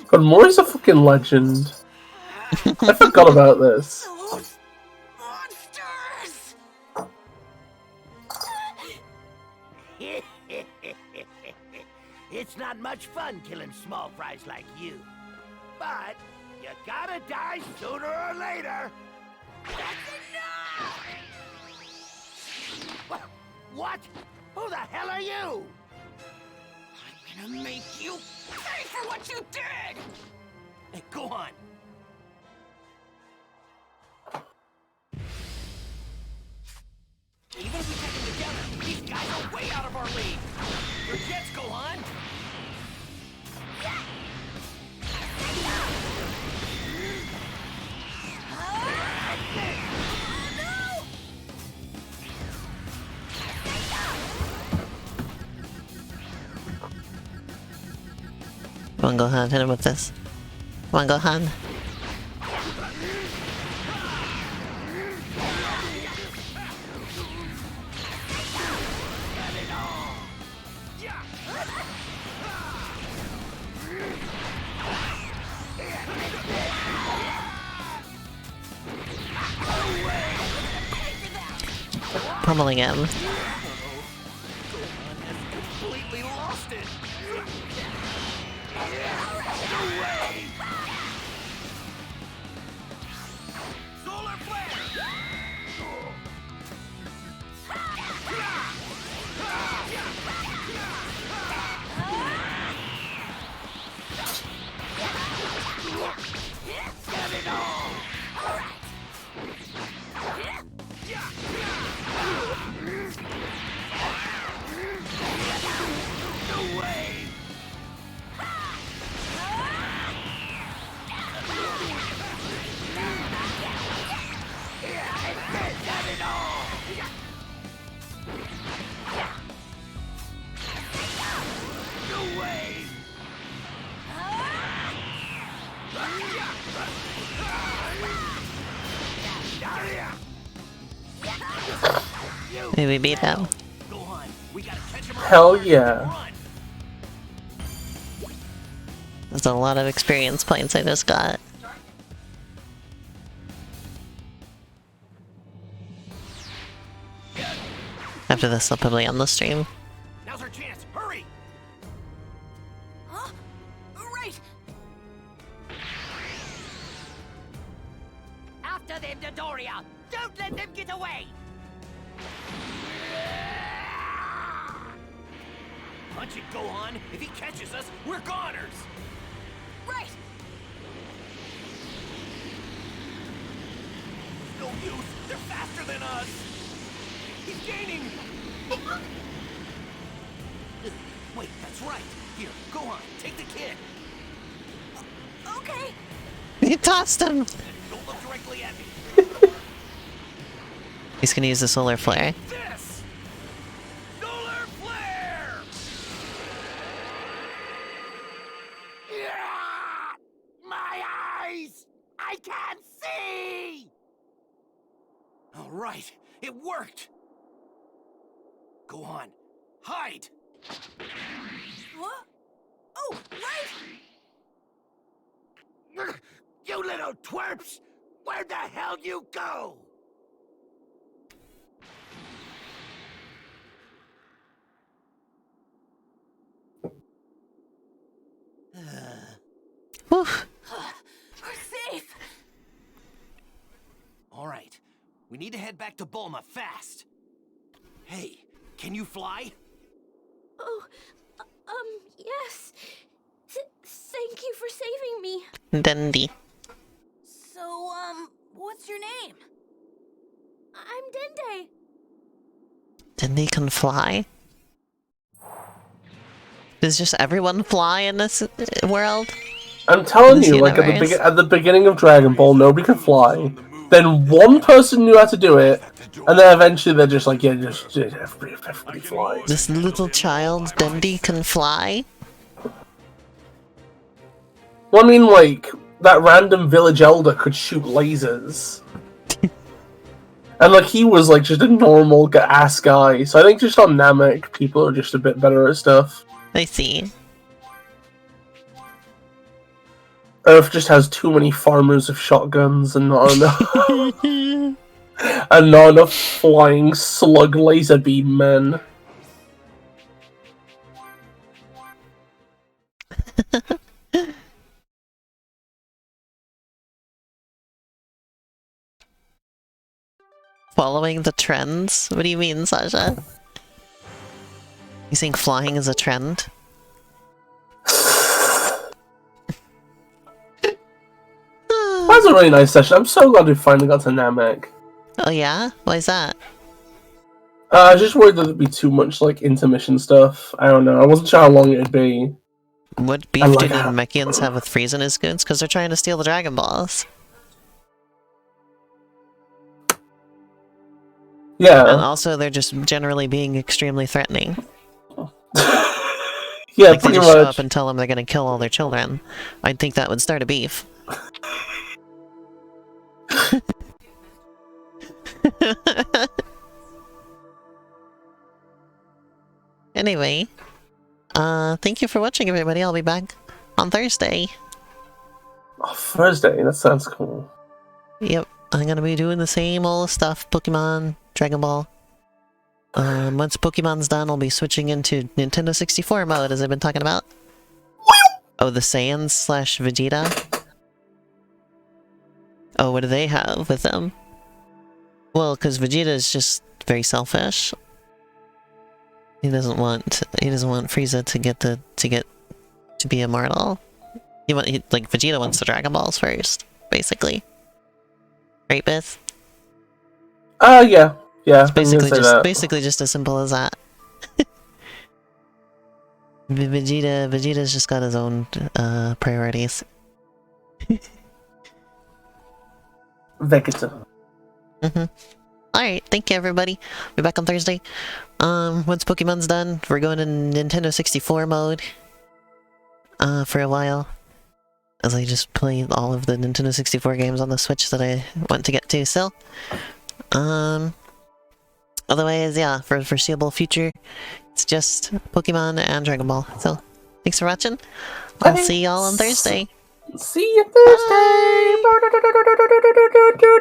God, Mori's a fucking legend. I forgot about this. Monsters! It's not much fun killing small fries like you. But you gotta die sooner or later. What? Who the hell are you? I'm gonna make you pay for what you did! Hey, go on. Even if we take them together, these guys are way out of our league. Your jets, Gohan. Come on, Gohan, hit him with this. Come on, Gohan. Pummeling him. Completely lost it. Solar flare. Get it all. All right. No way! No way! Did we beat him? Hell yeah. That's a lot of experience points I just got. After this, I'll probably end the stream. Now's our chance. Hurry! Huh? Right! After them, Dodoria! Don't let them get away! Punch it, Gohan! If he catches us, we're goners! Right! No use! They're faster than us! He's gaining! Wait, that's right! Here, Gohan, take the kid! Okay! He tossed him! Don't look directly at me! He's gonna use the solar flare. This! Solar flare! Yeah! My eyes! I can't see! All right, it worked! Gohan, hide! What? Oh, right! You little twerps! Where the hell you go? Woof. We're safe! All right, we need to head back to Bulma fast. Hey, can you fly? Oh, yes. Thank you for saving me. Dendi. So, what's your name? I'm Dende. Dendi can fly? Does just everyone fly in this world? I'm telling This you, like universe? at the beginning of Dragon Ball, nobody could fly. Then one person knew how to do it, and then eventually they're just like, yeah, just everybody flies. This little child, Dendi, can fly? Well, I mean, like, that random village elder could shoot lasers. And, like, he was, like, just a normal ass guy. So I think just on Namek, people are just a bit better at stuff. I see. Earth just has too many farmers with shotguns and not enough... and not enough flying slug laser beam men. Following the trends? What do you mean, Sasha? You think flying is a trend? That was a really nice session. I'm so glad we finally got to Namek. Oh yeah? Why is that? I was just worried that there'd be too much, like, intermission stuff. I don't know. I wasn't sure how long it'd be. What beef do the Namekians have with Frieza and his goons? Because they're trying to steal the Dragon Balls. Yeah. And also, they're just generally being extremely threatening. Yeah, like, they pretty just show much. up and tell them they're gonna kill all their children. I'd think that would start a beef. Anyway, thank you for watching, everybody. I'll be back on Thursday. Oh, Thursday? That sounds cool. Yep, I'm gonna be doing the same old stuff. Pokemon, Dragon Ball. Once Pokemon's done, I'll be switching into Nintendo 64 mode, as I've been talking about. Oh, the Saiyans / Vegeta? Oh, what do they have with them? Well, because Vegeta is just very selfish. He doesn't want Frieza to be immortal. Like, Vegeta wants the Dragon Balls first, basically. Right, Bith? Yeah. Yeah, It's basically just as simple as that. Vegeta's just got his own priorities. Vegeta. Alright, thank you, everybody. Be back on Thursday. Once Pokemon's done, we're going to Nintendo 64 mode for a while, as I just play all of the Nintendo 64 games on the Switch that I want to get to still. Otherwise, yeah, for the foreseeable future, it's just Pokemon and Dragon Ball. So, thanks for watching. I'll see y'all on Thursday. See you Thursday!